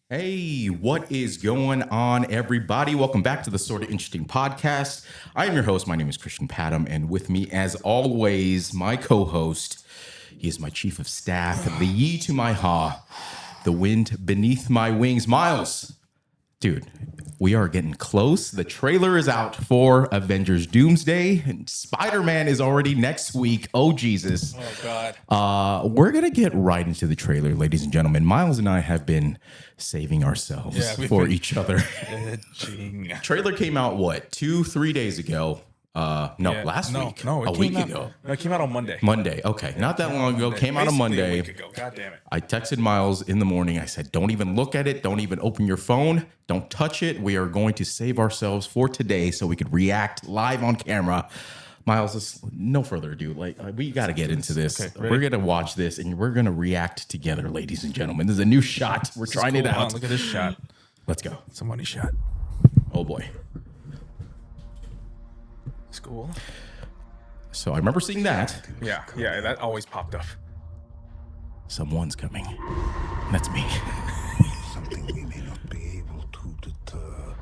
Hey, what is going on, everybody? Welcome back to the Sorta Interesting podcast. I am your host. My name is Christian Padam, and with me, as always, my co-host. He is my chief of staff, the ye to my ha, the wind beneath my wings, Myles. Dude, we are getting close. The trailer is out for Avengers Doomsday, and Spider-Man is already next week. Oh, Jesus. Oh, God. We're going to get right into the trailer, ladies and gentlemen. Myles and I have been saving ourselves for each other. Trailer came out, what, 2-3 days ago? Last week. A week ago. No, it came out on Monday. Monday. Okay. Not that long ago. Came out on Monday. A week ago. God damn it. I texted Myles in the morning. I said, don't even look at it. Don't even open your phone. Don't touch it. We are going to save ourselves for today so we could react live on camera. Myles, no further ado. We got to get into this. Okay, we're going to watch this and we're going to react together, ladies and gentlemen. This is a new shot. We're trying it out. Look at this shot. Let's go. It's a money shot. Oh, boy. It's cool. So I remember seeing that. Yeah, that always popped up. Someone's coming. That's me. Something we may not be able to deter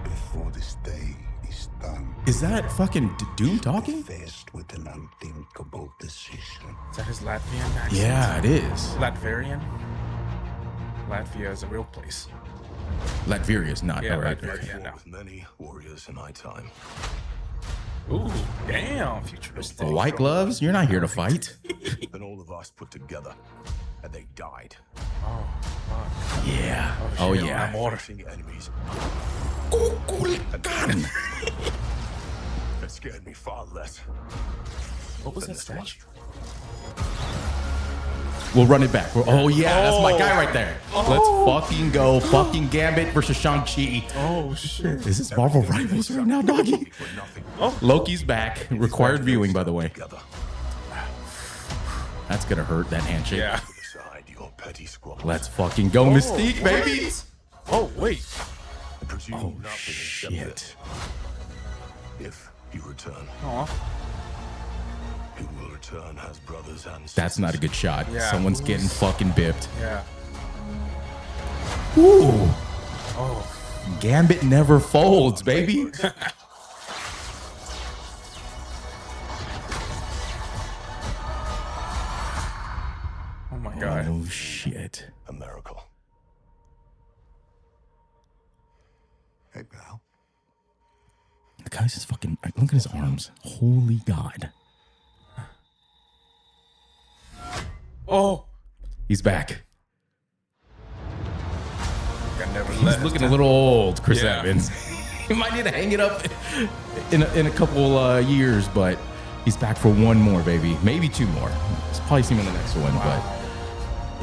before this day is done. Is that fucking Doom talking? Faced with an unthinkable decision. Is that his Latvian accent? Yeah, it is. Latverian? Latvia is a real place. Latveria is not. Yeah, all right. Latveria, no. With many warriors in my time. Ooh, damn, futuristic. White gloves? You're not here to fight. Then all of us put together, and they died. Oh, fuck. Yeah. Oh, shit. yeah. Amor. Facing enemies Got him. that scared me far less. What was that statue? We'll run it back. Oh, yeah. That's my guy right there. Let's fucking go. Fucking Gambit versus Shang-Chi. Oh, shit. Is this Marvel Rivals right now, doggy? For nothing. Loki's back. Required viewing, by the way. Together. That's going to hurt, that handshake. Yeah. Put aside your petty squabbles. Let's fucking go, Mystique, baby. Oh, wait. I presume Oh, nothing except shit. this. If you return, Aw. who will return has brothers and sisters. That's not a good shot. Yeah. Someone's getting fucking bipped. Yeah. Ooh. Oh. Gambit never folds, baby. Oh, my God. Oh, shit. A miracle. Hey, pal. The guy's just fucking... Look at his arms. Holy God. Oh. He's back. I never He's left. looking a little old, Chris Yeah. Evans. He might need to hang it up in a couple years, but he's back for one more, baby. Maybe two more. Let's probably see him in the next one. But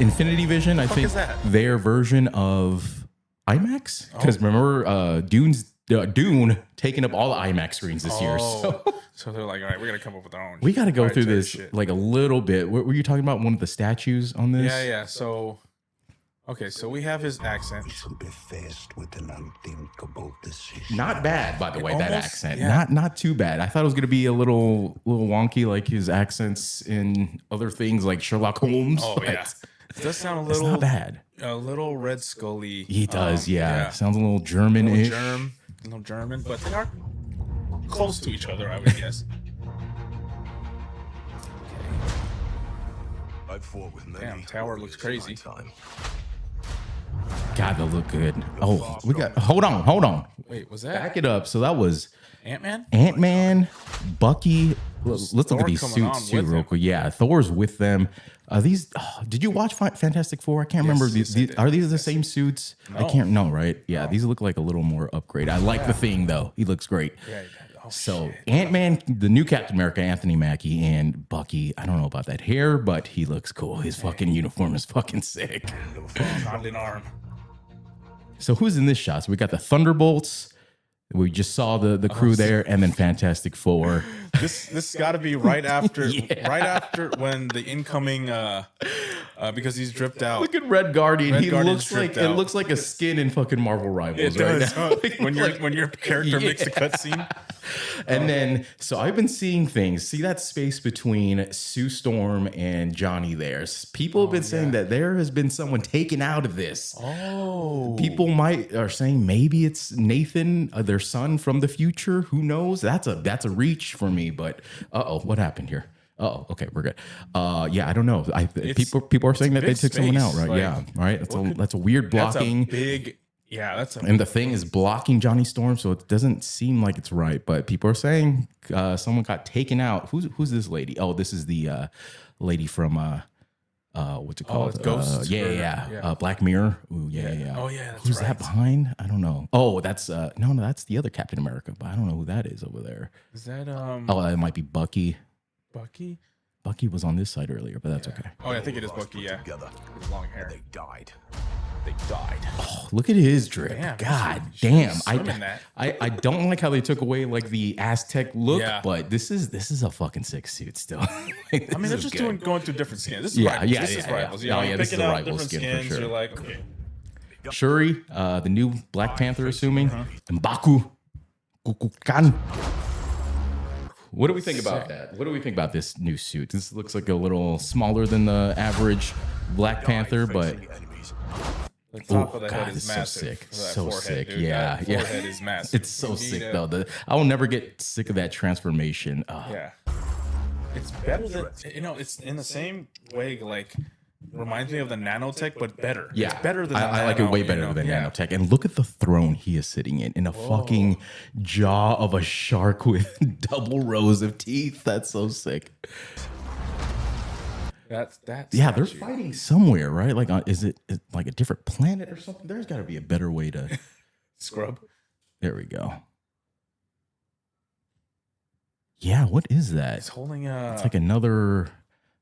Infinity Vision, I think is that? their version of IMAX. Because remember, Dune taking up all the IMAX screens this year. So So they're like, all right, we're going to come up with our own. we got to go through proprietary this shit. like a little bit. What were you talking about? One of the statues on this? Yeah. So, okay, so we have his accent. We shall be faced with an unthinkable decision. Not bad, by the way, that Almost, accent. yeah. Not too bad. I thought it was gonna be a little wonky, like his accents in other things like Sherlock Holmes. Oh, but yeah. It does sound a It's little, not bad. a little Red Scully. He does, yeah. Sounds a little German-ish. A little German, but they are close to each other, I would guess. I've fought with many. Damn, Tower looks warriors in crazy. my time. God, that look good. Oh, we got. Hold on. Wait, was that Back it up. So that was Ant-Man? Ant-Man, Bucky. Let's look Thor at these coming on suits too, with real him. quick. Yeah, Thor's with them. These. Did you watch Fantastic Four? I can't remember. yes, I did. Are these the same suits? I No. can't know, right? Yeah, these look like a little more upgrade. I like the Thing though. He looks great. Yeah. Oh, So shit. Ant-Man, the new Captain America, Anthony Mackie, and Bucky. I don't know about that hair, but he looks cool. His fucking uniform is fucking sick. Hand in arm. So who's in this shot? So we got the Thunderbolts. We just saw the crew there, and then Fantastic Four. This got to be right after, Yeah. right after when the incoming, because he's dripped out. Look at Red Guardian. Red He Guardian's looks like dripped out. it looks like a skin in fucking Marvel Rivals It right does, now. huh? When your character makes a cutscene. And then, so I've been seeing things. See that space between Sue Storm and Johnny there. People have been saying that there has been someone taken out of this. Oh. People are saying maybe it's Nathan, their son from the future. Who knows? That's a reach for me. But what happened here? Oh, okay, we're good. Yeah, I don't know. People are saying that they took someone out, right? Like, yeah, right. That's a weird blocking. That's a big. Yeah, that's a. And the thing is blocking Johnny Storm, so it doesn't seem like it's right. But people are saying someone got taken out. Who's this lady? Oh, this is the lady from what's it called? It's Ghost. Yeah. Black Mirror. Ooh, yeah. Oh yeah, that's Who's right. that behind? I don't know. Oh, that's no, that's the other Captain America, but I don't know who that is over there. Is that Oh, it might be Bucky. Bucky? Bucky was on this side earlier, but that's okay. Oh, yeah, I think it is Bucky. Yeah, his long hair. They died. Oh, look at his drip. Damn, God she damn. was swimming that. I don't like how they took away like the Aztec look, Yeah. but this is a fucking sick suit still. Like, I mean, they're this is just good. going through different skins. This is Yeah, rivals. yeah, This is yeah, rivals. yeah. You know, Oh, you're yeah, this is picking a out rival different skin for skins. sure. You're like, okay. Shuri, the new Black Panther, assuming, and Baku, Kukulkan. What do we think about that? What do we think about this new suit? This looks like a little smaller than the average Black Panther, but The top of the God, head it's is so massive. sick. For that So forehead, sick. dude. Yeah, That yeah. forehead is massive. It's so You sick need though. I will never get sick of that transformation. Yeah. It's better than, it's in the same way, like, reminds me of the nanotech, but better. Yeah, It's better than I like it way better than nanotech. And look at the throne he is sitting in a fucking jaw of a shark with double rows of teeth. That's so sick. That's Yeah, they're fighting somewhere, right? Like, is it like a different planet or something? There's got to be a better way to. Scrub. There we go. Yeah, what is that? He's holding a. It's like another,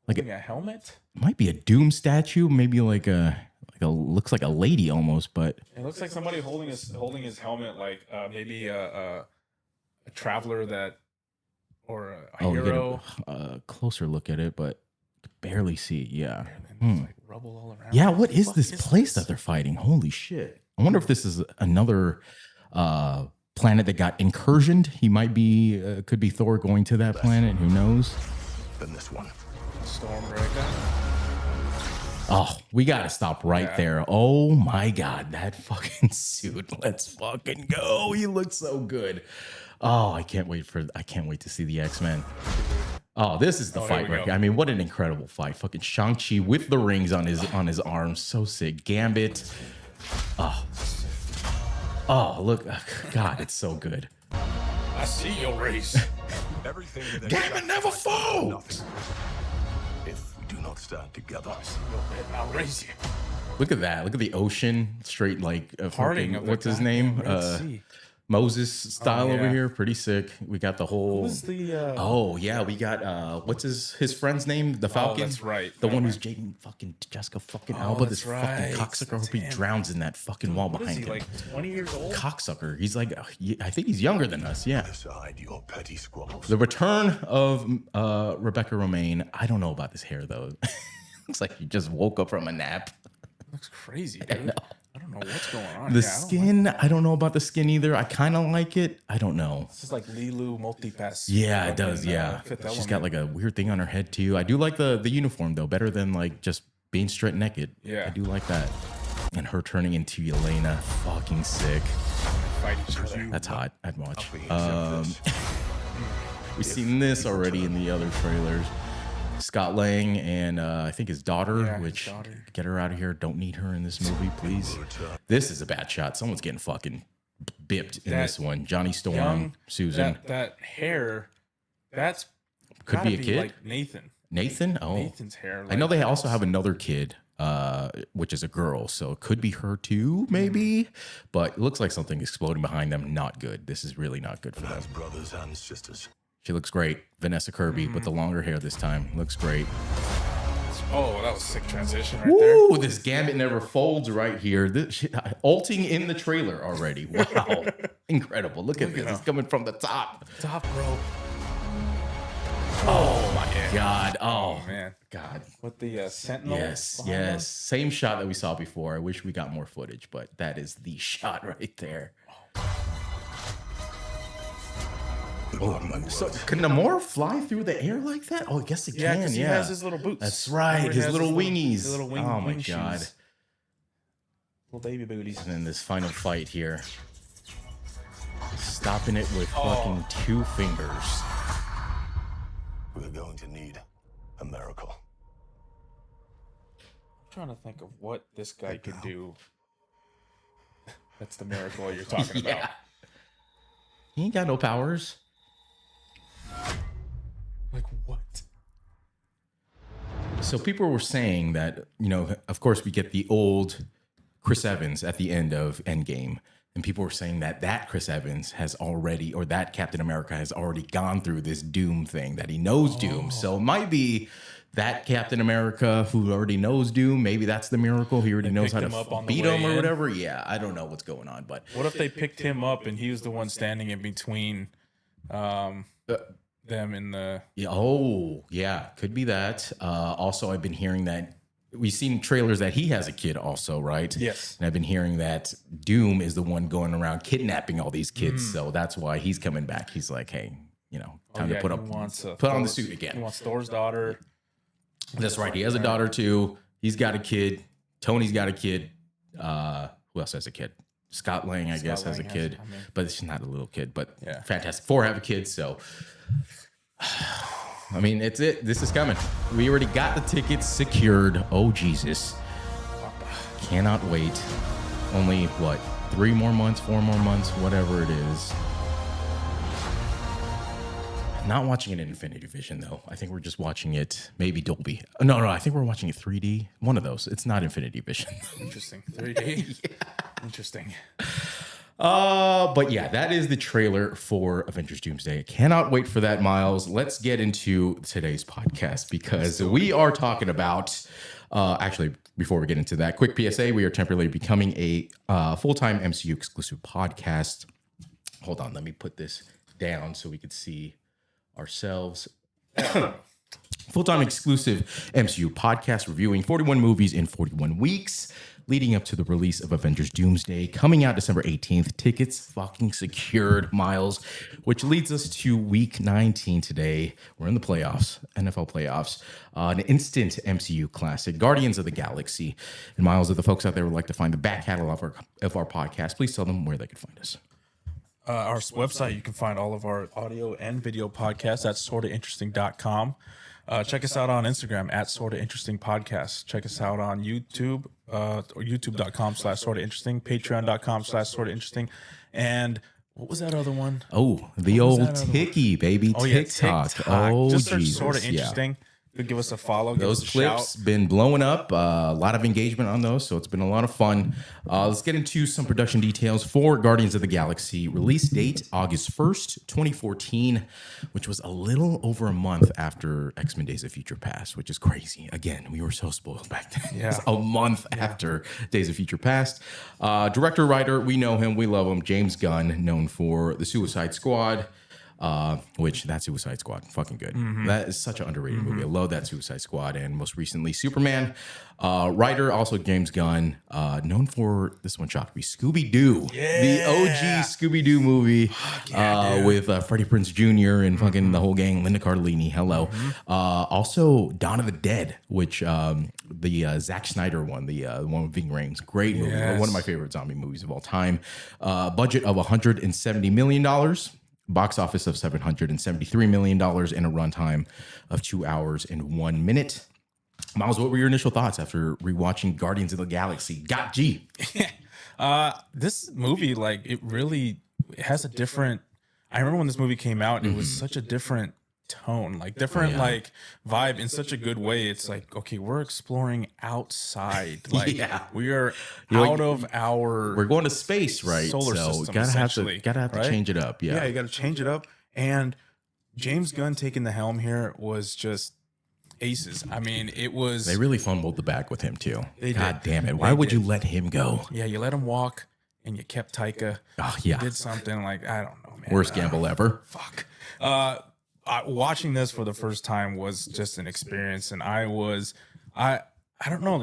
like holding a helmet. might be a Doom statue, maybe like a looks like a lady almost, but It looks like somebody holding his helmet, like maybe a traveler that, or a you get hero. a closer look at it, but barely see it. Yeah. And there's like rubble all around. Yeah, what is Fuck this place that they're fighting? Holy shit. I wonder if this is another planet that got incursioned. He might be, could be Thor going to that planet. Who knows? Then this one. Stormbreaker. Oh, we got to stop right there. Oh my God, that fucking suit. Let's fucking go. He looks so good. Oh, I can't wait to see the X-Men. Oh, this is the fight right here. I mean, what an incredible fight. Fucking Shang-Chi with the rings on his arms. So sick. Gambit. Oh, look. God, it's so good. I see your race. Everything that Gambit never falls. if we do not stand together. I'll raise you. Look at that. Look at the ocean. Straight like Parting fucking, of the what's his goddamn name? Red Sea. Moses style over yeah. here. Pretty sick. We got the whole. Who's the? Oh yeah, we got what's his friend's name? The Falcon. that's right. The one Okay. who's Jaden fucking Jessica fucking Alba. This that's fucking right. cocksucker. I hope he Damn. drowns in that fucking wall What is behind he, him. like 20 years old? Cocksucker. He's like, I think he's younger than us. Yeah. Aside your petty squabbles. The return of Rebecca Romaine. I don't know about this hair though. Looks like he just woke up from a nap. Looks crazy, dude. I don't know what's going on. The Yeah, I don't like- skin, I don't know about the skin either. I kind of like it. I don't know. This is like Lilu multipass. Yeah, it does. Yeah, she's got like a weird thing on her head too. I do like the uniform though, better than like just being straight naked. Yeah. I do like that. And her turning into Yelena, fucking sick. fight each other. That's hot. I'd watch. Accept this. We've seen this already in the other trailers. Scott Lang and I think his daughter, Yeah, his which daughter. get her out of here. Don't need her in this movie, please. This is a bad shot. Someone's getting fucking bipped in That this one. Johnny Storm, Young, Susan. that hair, that's Could gotta be a kid. like Nathan. Nathan? Oh. Nathan's hair. I know like, they also have another kid, which is a girl, so it could be her too, maybe. But it looks like something exploding behind them. Not good. This is really not good for them. As brothers and sisters. She looks great. Vanessa Kirby with the longer hair this time. Looks great. Oh, that was a sick transition right there. Ooh, this Gambit never folds right here. This shit, ulting in the trailer already. Wow. Incredible. Look at this. It's coming from the top. Top rope. Oh my God. Oh Man, God. with the Sentinel. Yes, behind him. yes. Same shot that we saw before. I wish we got more footage, but that is the shot right there. So can Namor fly through the air like that? Oh, I guess he can. because he Yeah, has his little boots. that's right. Remember, he His has little his wingies. his little wing, Oh my wing god. shoes. Little baby booties. And then this final fight here, stopping it with fucking 2 fingers. We're going to need a miracle. I'm trying to think of what this guy could do. That's the miracle you're talking about. Yeah. He ain't got no powers. Like what? So people were saying that, of course we get the old Chris Evans at the end of Endgame. And people were saying that Chris Evans has already, or that Captain America has already gone through this Doom thing, that he knows Doom. So it might be that Captain America who already knows Doom. Maybe that's the miracle. He already knows how to beat him or whatever. Yeah, I don't know what's going on. But what if they picked him up and he was the one standing in between them in the... Yeah, could be that. Also, I've been hearing that we've seen trailers that he has a kid also, right? Yes. And I've been hearing that Doom is the one going around kidnapping all these kids. So that's why he's coming back. He's like, hey, time to put on the suit again. He wants Thor's daughter. That's right. He has a daughter too. He's got a kid. Tony's got a kid. Who else has a kid? Scott Lang, I guess, has a kid. But she's not a little kid. But yeah. Fantastic Four have a kid. So, I mean, it's it. This is coming. We already got the tickets secured. Oh, Jesus. Cannot wait. Only, 3 more months, 4 more months, whatever it is. Not watching it in Infinity Vision, though. I think we're just watching it, maybe Dolby. No, I think we're watching it 3D. One of those. It's not Infinity Vision. Interesting. 3D? Yeah. Interesting. But yeah, that is the trailer for Avengers Doomsday. Cannot wait for that, Myles. Let's get into today's podcast because we are talking about, actually, before we get into that, quick PSA, we are temporarily becoming a full-time MCU exclusive podcast. Hold on, let me put this down so we could see ourselves. Full-time exclusive MCU podcast reviewing 41 movies in 41 weeks leading up to the release of Avengers Doomsday coming out December 18th. Tickets fucking secured, Myles, which leads us to week 19 today. We're in the playoffs, NFL playoffs. An instant MCU classic, Guardians of the Galaxy. And Myles, if the folks out there would like to find the back catalog of our podcast, please tell them where they could find us. Our website, you can find all of our audio and video podcasts at sortainteresting.com. Check us out on Instagram at Sorta Interesting Podcast. Check us out on YouTube, or youtube.com/sortainteresting, patreon.com/sorta interesting. And what was that other one? Oh, the old Tiki, baby. Oh, TikTok. TikTok. Oh, just search Jesus. Sorta Interesting. Give us a follow. Those clips been blowing up. A lot of engagement on those, so it's been a lot of fun. Let's get into some production details for Guardians of the Galaxy. Release date August 1st, 2014, which was a little over a month after X-Men Days of Future Past, which is crazy. Again, we were so spoiled back then. Yeah. It's a month after Days of Future Past. Director, writer, we know him, we love him. James Gunn, known for The Suicide Squad. Which that Suicide Squad, fucking good. That is such an underrated movie. I love that Suicide Squad, and most recently Superman. Writer also James Gunn, known for this one shot to be Scooby Doo, the OG Scooby Doo movie with Freddie Prinze Jr. and fucking the whole gang. Linda Cardellini, hello. Also Dawn of the Dead, which the Zack Snyder one, the one with Ving Rhames, great movie, one of my favorite zombie movies of all time. Budget of $170 million. Box office of $773 million and a runtime of 2 hours and 1 minute. Myles, what were your initial thoughts after rewatching Guardians of the Galaxy? Got G. This movie, it has a different... I remember when this movie came out, it was such a different tone, vibe in such a good way. It's like, okay, we're exploring outside. We are out of our... We're going to space, right? Solar system, gotta have right? to change it up. Yeah, you got to change it up. And James Gunn taking the helm here was just aces. I mean, it was... They really fumbled the bag with him too. God damn it! Why would you let him go? Yeah, you let him walk, and you kept Taika. Oh yeah, you did something I don't know, man. Worst gamble ever. Fuck. Watching this for the first time was just an experience, and I don't know,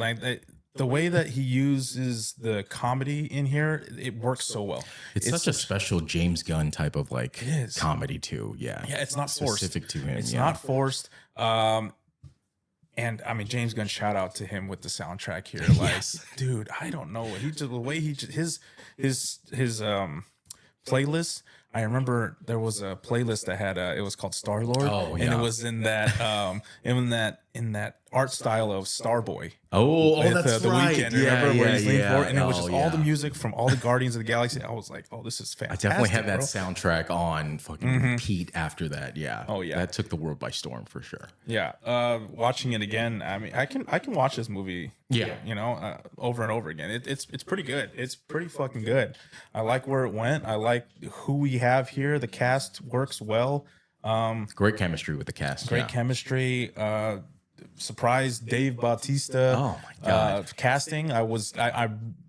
the way that he uses the comedy in here, it works so well. It's such a special James Gunn type of like is. comedy too. Yeah. Yeah, it's not forced. Specific to him. It's yeah. not forced. And I mean, James Gunn, shout out to him with the soundtrack here. Like, Yes. dude, I don't know. He just, the way he just, his playlist. I remember there was a playlist that had it was called Star Lord. Oh, And yeah. it was in that in that art style of Starboy. Oh, With, that's the right. Weeknd, remember where he's leaning forward, and it was Oh, just all the yeah. music from all the Guardians of the Galaxy. I was like, oh, this is I fantastic. definitely had that bro. soundtrack on fucking repeat after that. Yeah. Oh, yeah. That took the world by storm for sure. Yeah, watching it again. I mean, I can watch this movie. Yeah. you know, over and over again. It's pretty good. It's pretty fucking good. I like where it went. I like who we have here. The cast works well. Great chemistry with the cast. Great yeah. chemistry. Surprise Dave Bautista. Oh, my God. Casting. I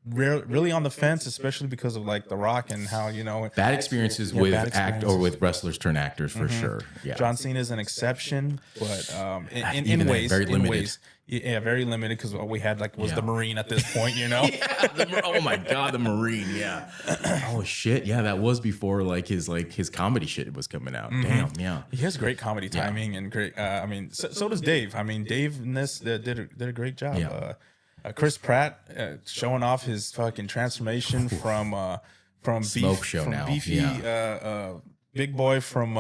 really on the fence, especially because of like The Rock and how, you know, Bad experiences Yeah, with bad act or experiences. with wrestlers turn actors for sure. Yeah. John Cena is an exception, but in Even that, ways, very limited. yeah, very limited because all we had like was Yeah. the Marine at this point, you know. Oh my God, the Marine. Yeah. Oh shit. Yeah, that was before like his comedy shit was coming out. Damn. Yeah. He has great comedy timing and great. I mean, so does Dave. I mean, Dave in this did a great job. Yeah. Chris Pratt showing off his fucking transformation from Smoke show from now. beefy Yeah. big boy from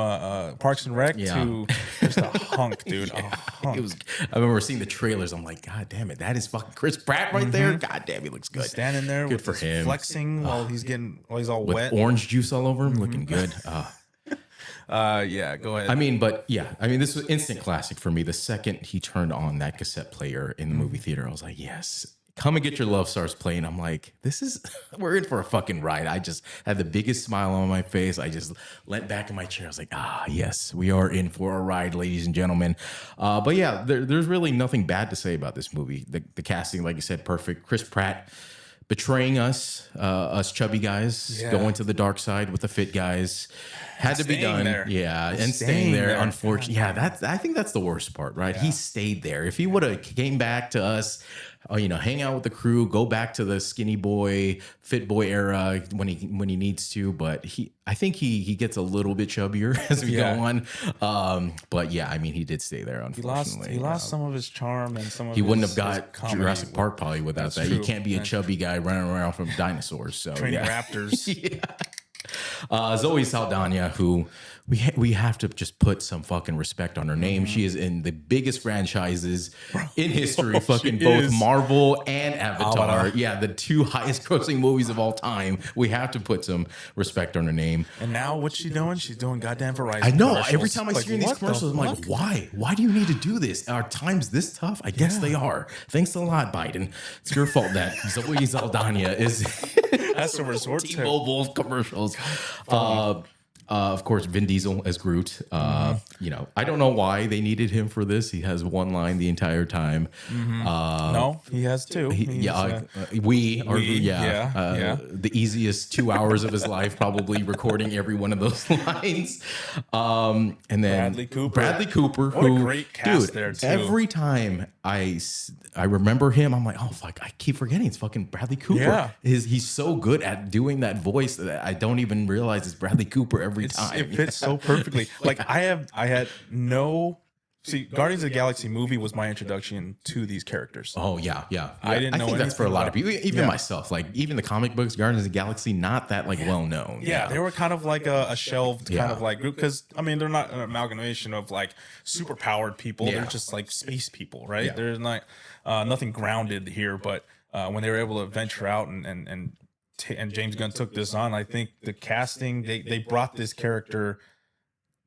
Parks and Rec Yeah. to just a hunk, dude. A hunk. It was. I remember seeing the trailers. I'm like, God damn it, that is fucking Chris Pratt right there. God damn, he looks good. Standing there Good with for his him. flexing while he's all With wet. orange juice all over him, looking good. Yeah, go ahead. I mean, but yeah, I mean, this was instant classic for me. The second he turned on that cassette player in the movie theater, I was like, yes, come and get your love starts playing. I'm like, we're in for a fucking ride. I just had the biggest smile on my face. I just leant back in my chair. I was like, yes, we are in for a ride, ladies and gentlemen. But yeah, there's really nothing bad to say about this movie. The casting, like you said, perfect. Chris Pratt betraying us chubby guys, Yeah. going to the dark side with the fit guys. Had to be Staying done. there. Yeah, and Staying staying there. there. Unfortunately, yeah, I think that's the worst part, right? He stayed there. If he would have came back to us, hang out with the crew, go back to the skinny boy, fit boy era when he needs to. But I think he gets a little bit chubbier as we go on. But yeah, I mean, he did stay there. Unfortunately, He lost some of his charm and some of he wouldn't his have got comedy Jurassic Park probably without That's that. You true. can't be a chubby guy running around from dinosaurs. So training yeah. raptors. Zoe Saldana, who we have to just put some fucking respect on her name. She is in the biggest franchises in history, fucking she both is. Marvel and Avatar. Avatar. Yeah, the two highest grossing movies of all time. We have to put some respect on her name. And now what's she doing? She's doing goddamn Verizon. I know. commercials. Every time I Like, see her in these what the commercials, I'm like, fuck? why? Why do you need to do this? Are times this tough? I guess they are. Thanks a lot, Biden. It's your fault that Zoe Saldana is That's a resort to. T-Mobile commercials. Of course, Vin Diesel as Groot. I don't know why they needed him for this. He has one line the entire time. No, he has two. He's, The easiest 2 hours of his life, probably recording every one of those lines. And then Bradley Cooper. What a who, great cast dude, there, too. every time I remember him, I'm like, oh fuck, I keep forgetting it's fucking Bradley Cooper. Yeah. He's so good at doing that voice that I don't even realize it's Bradley Cooper every time. It fits so perfectly. Like I had no. See, Guardians of the Galaxy movie was my introduction to these characters. Oh yeah. I didn't know think that's for a anything lot of about- people, even Yeah. myself. Like even the comic books, Guardians of the Galaxy, not that like well known. Yeah, they were kind of like a shelved Yeah. kind of like group because I mean they're not an amalgamation of like super powered people. Yeah. They're just like space people, right? Yeah. There's not nothing grounded here. But when they were able to venture out and James Gunn took this on, I think the casting they brought this character.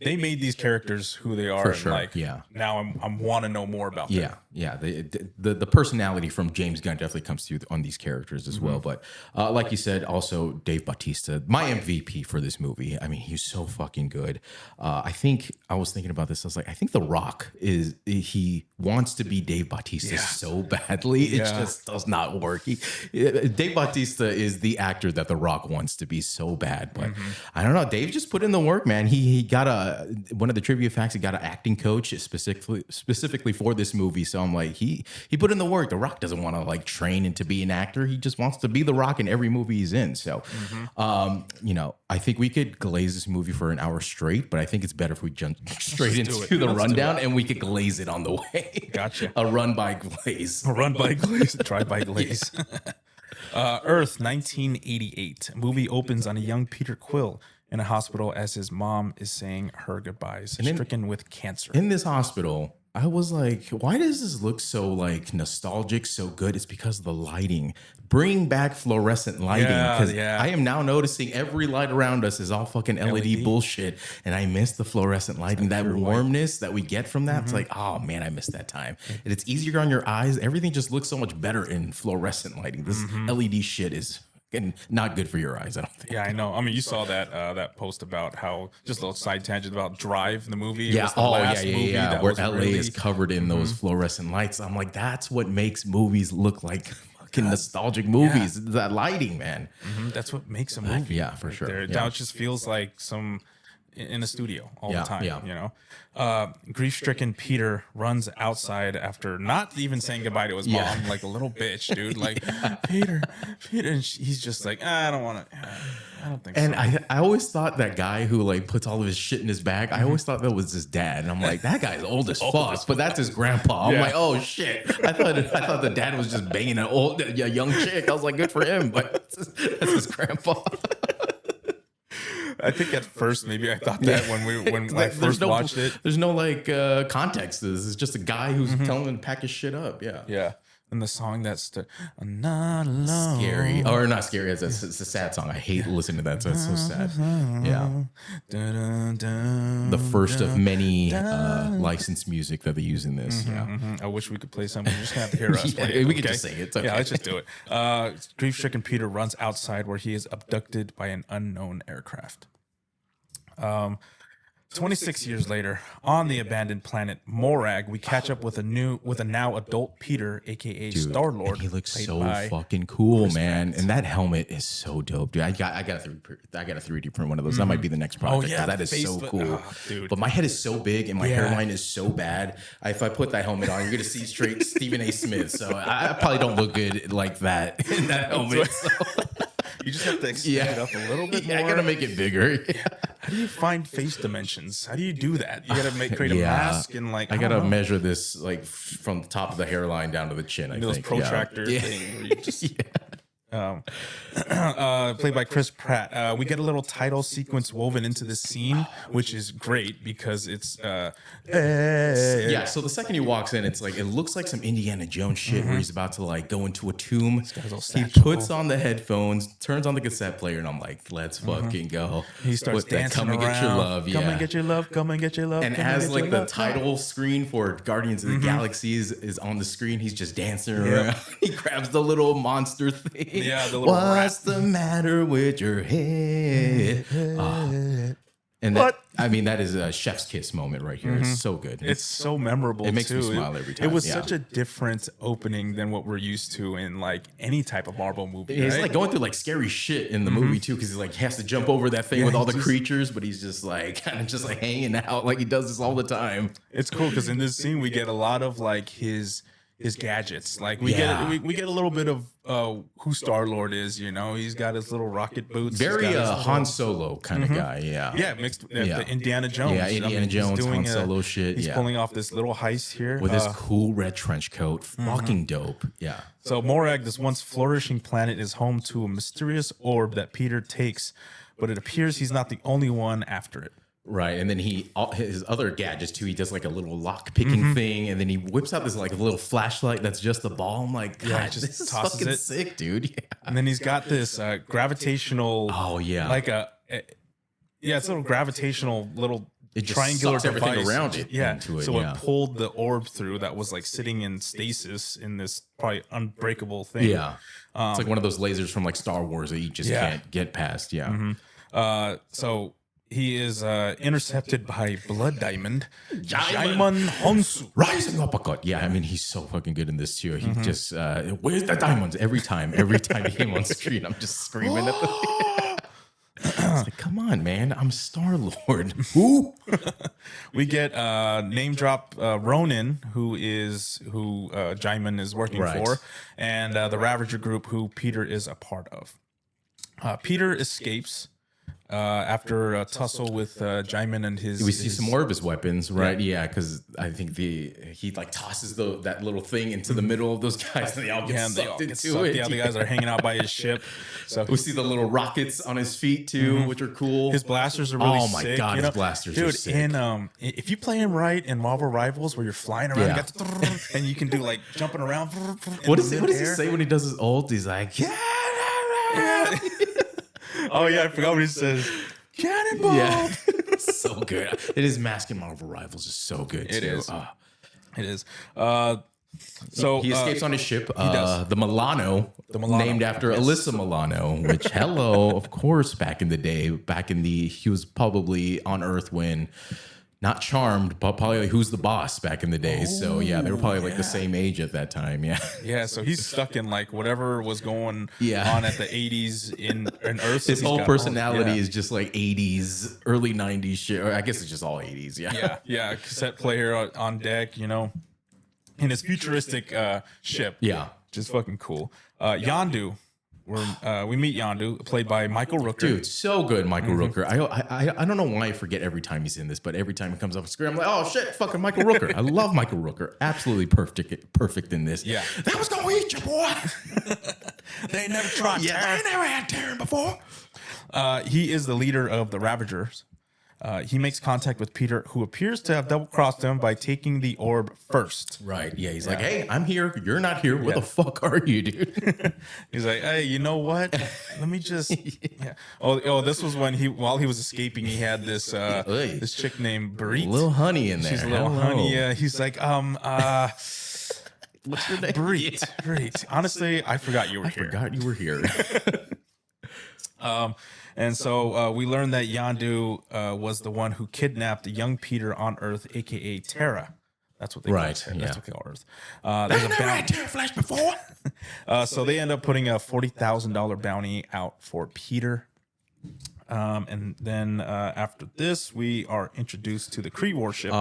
They made these characters who they are. For and, sure, like, yeah. Now I'm want to know more about them. Yeah. The personality from James Gunn definitely comes through on these characters as well. But like you said, also Dave Bautista, my MVP for this movie. I mean, he's so fucking good. I think I was thinking about this. I was like, I think The Rock he wants to be Dave Bautista so badly. It just does not work. Dave Bautista is the actor that The Rock wants to be so bad. But I don't know. Dave just put in the work, man. He got one of the trivia facts, he got an acting coach specifically for this movie. So I'm like, he put in the work. The Rock doesn't want to like train and to be an actor. He just wants to be The Rock in every movie he's in. So, you know, I think we could glaze this movie for an hour straight, but I think it's better if we jump straight into the rundown and we could glaze it on the way. Gotcha. A run by glaze. A run by glaze, drive by glaze. Earth, 1988. Movie opens on a young Peter Quill in a hospital as his mom is saying her goodbyes, stricken with cancer. In this hospital, I was like, why does this look so like nostalgic, so good? It's because of the lighting. Bring back fluorescent lighting, because I am now noticing every light around us is all fucking LED bullshit, and I miss the fluorescent lighting. That warmness that we get from that, it's like, oh man, I miss that time. And it's easier on your eyes. Everything just looks so much better in fluorescent lighting. This LED shit is not good for your eyes, I don't think. Yeah, I know. I mean, you saw that that post about how, just a little side tangent about Drive, the movie. Yeah, it was the movie that where was LA is covered in those fluorescent lights. I'm like, that's what makes movies look like fucking nostalgic movies. That lighting, man. That's what makes a movie. Yeah, for sure. Now it just feels like some in a studio all the time. Yeah. You know, grief-stricken Peter runs outside after not even saying goodbye to his mom, like a little bitch, dude. Like Peter, and he's just like, I don't want to. I don't think and so. I always thought that guy who like puts all of his shit in his bag, I always thought that was his dad. And I'm like, that guy's old as fuck, but that's his grandpa. I'm like, oh shit. I thought the dad was just banging a young chick. I was like, good for him, but that's his grandpa. I think at first maybe I thought that when I first watched it. There's no like context to this. It's just a guy who's telling him to pack his shit up. Yeah. Yeah. And the song that's I'm not alone. Scary. Or not scary. It's a sad song. I hate listening to that. So it's so sad. Yeah. The first of many licensed music that they use in this. Yeah. I wish we could play some. We're just gonna have to hear us play it. We could just sing it. It's okay. Yeah, let's just do it. Grief-stricken Peter runs outside where he is abducted by an unknown aircraft. 26 years later, on the abandoned planet Morag, we catch up with a now adult Peter, aka Star-Lord. He looks so fucking cool, man. And that helmet is so dope, dude. I got a 3D print one of those. That might be the next project. Oh yeah, that is so cool, dude. But my head is so big and my hairline is so bad. If I put that helmet on, you're gonna see straight Stephen A. Smith. So I probably don't look good like that in that helmet. So. You just have to expand it up a little bit more. I gotta make it bigger. How do you find face dimensions? How do you do that? You gotta create a mask and like. I gotta measure this like from the top of the hairline down to the chin. I those think protractor thing where you just. Played by Chris Pratt. We get a little title sequence woven into this scene, which is great because it's so the second he walks in, it's like it looks like some Indiana Jones shit where he's about to like go into a tomb. He puts on the headphones, turns on the cassette player, and I'm like, let's fucking go. He starts dancing Come and get your love. Come and get your love. Come and get your love. And as like the title screen for Guardians of the Galaxy is on the screen, he's just dancing around. He grabs the little monster thing. Yeah, the little What's the matter with your head? And that, I mean, that is a chef's kiss moment right here. It's so good. It's so memorable. It makes too. me smile every time. It was such a different opening than what we're used to in like any type of Marvel movie. He's right? like going through like scary shit in the movie too, because he like has to jump over that thing with all the creatures, but he's just like kind of just like hanging out, like he does this all the time. It's cool because in this scene we get a lot of like his gadgets. Like we get a little bit of who Star-Lord is, you know. He's got his little rocket boots. Very Han Solo kind of guy, mixed the Indiana Jones. Yeah, Indiana Jones, Han Solo shit. He's pulling off this little heist here. With his cool red trench coat. Fucking dope. Yeah. So Morag, this once flourishing planet, is home to a mysterious orb that Peter takes, but it appears he's not the only one after it. Right, and then his other gadgets too. He does like a little lock picking thing, and then he whips out this like little flashlight that's just a ball. I'm like, God, just this is tosses fucking it. sick, dude. Yeah. And then he's got this gravitational. Oh yeah, like it's a little gravitational little it just triangular sucks everything device. around it. Yeah, into it, so it pulled the orb through that was like sitting in stasis in this probably unbreakable thing. Yeah, it's like one of those lasers from like Star Wars that you just can't get past. Yeah. So. He is intercepted by Blood Diamond, Jaimon Honsu. Rising uppercut. Yeah, I mean, he's so fucking good in this too. He just, where's the diamonds? Every time he came on screen, I'm just screaming at the It's like, come on, man, I'm Star-Lord. Who? We get name drop Ronin, who Jaimin is working Right. for, and the Ravager group, who Peter is a part of. Peter escapes after a tussle with Jaimin and his. We see some more of his weapons, right? Yeah, because I think he like tosses that little thing into the middle of those guys, and they all get sucked into it. Yeah, the guys are hanging out by his ship. So we see the little rockets on his feet too, which are cool. His blasters are really sick. Oh my god, his blasters are sick. And if you play him right in Marvel Rivals, where you're flying around, and you can do like jumping around. What does he say when he does his ult? He's like, yeah. Oh yeah, I forgot what he says. Cannonball. Yeah, so good. His mask in Marvel Rivals is so good. It too. is. It is. So he escapes on his ship. He does. The Milano, named after Alyssa Milano. Which, hello, of course, back in the day, he was probably on Earth when. Not Charmed, but probably like Who's the Boss back in the day. So yeah, they were probably like the same age at that time. Yeah. Yeah. So he's stuck in like whatever was going Yeah. on at the 80s in Earth. His whole personality is just like 80s, early 90s shit. Or I guess it's just all 80s. Yeah. Yeah. Yeah. Cassette player on deck, in his futuristic ship. Yeah. Which is fucking cool. Yondu. We meet Yondu, played by Michael Rooker. Dude, so good, Michael Rooker. I don't know why I forget every time he's in this, but every time he comes up on screen, I'm like, oh shit, fucking Michael Rooker. I love Michael Rooker. Absolutely perfect in this. Yeah. That was gonna eat you, boy. They never tried. Yeah, they never had Terran before. He is the leader of the Ravagers. He makes contact with Peter, who appears to have double-crossed him by taking the orb first. Right. Yeah. He's like, hey, I'm here. You're not here. Where the fuck are you, dude? He's like, hey, you know what? Let me just. Yeah. Oh, this was when while he was escaping, he had this this chick named Brit. Little honey in there. She's a little honey. Yeah. He's like, what's your name? Brit. Honestly, I forgot you were here. I forgot you were here. And so we learned that Yondu was the one who kidnapped young Peter on Earth, aka Terra. That's what they call it. Yeah. That's what they call Earth. There's a bounty. Terra Flash before. So they end up putting a $40,000 bounty out for Peter. And then after this, we are introduced to the Kree warship,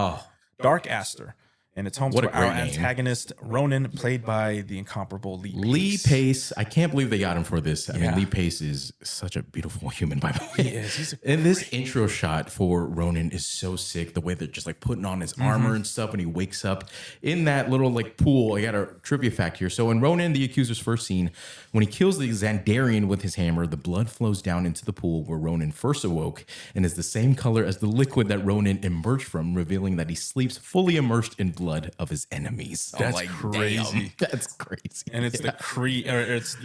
Dark Aster. And it's home to our antagonist, Ronin, played by the incomparable Lee Pace. Lee Pace. I can't believe they got him for this. I mean, Lee Pace is such a beautiful human, by the way. He is. And this intro shot for Ronin is so sick. The way they're just like putting on his armor and stuff when he wakes up in that little like pool. I got a trivia fact here. So in Ronin, the accuser's first scene, when he kills the Xandarian with his hammer, the blood flows down into the pool where Ronin first awoke and is the same color as the liquid that Ronin emerged from, revealing that he sleeps fully immersed in blood of his enemies. That's like, crazy. Damn, that's crazy. And it's the Kree, or it's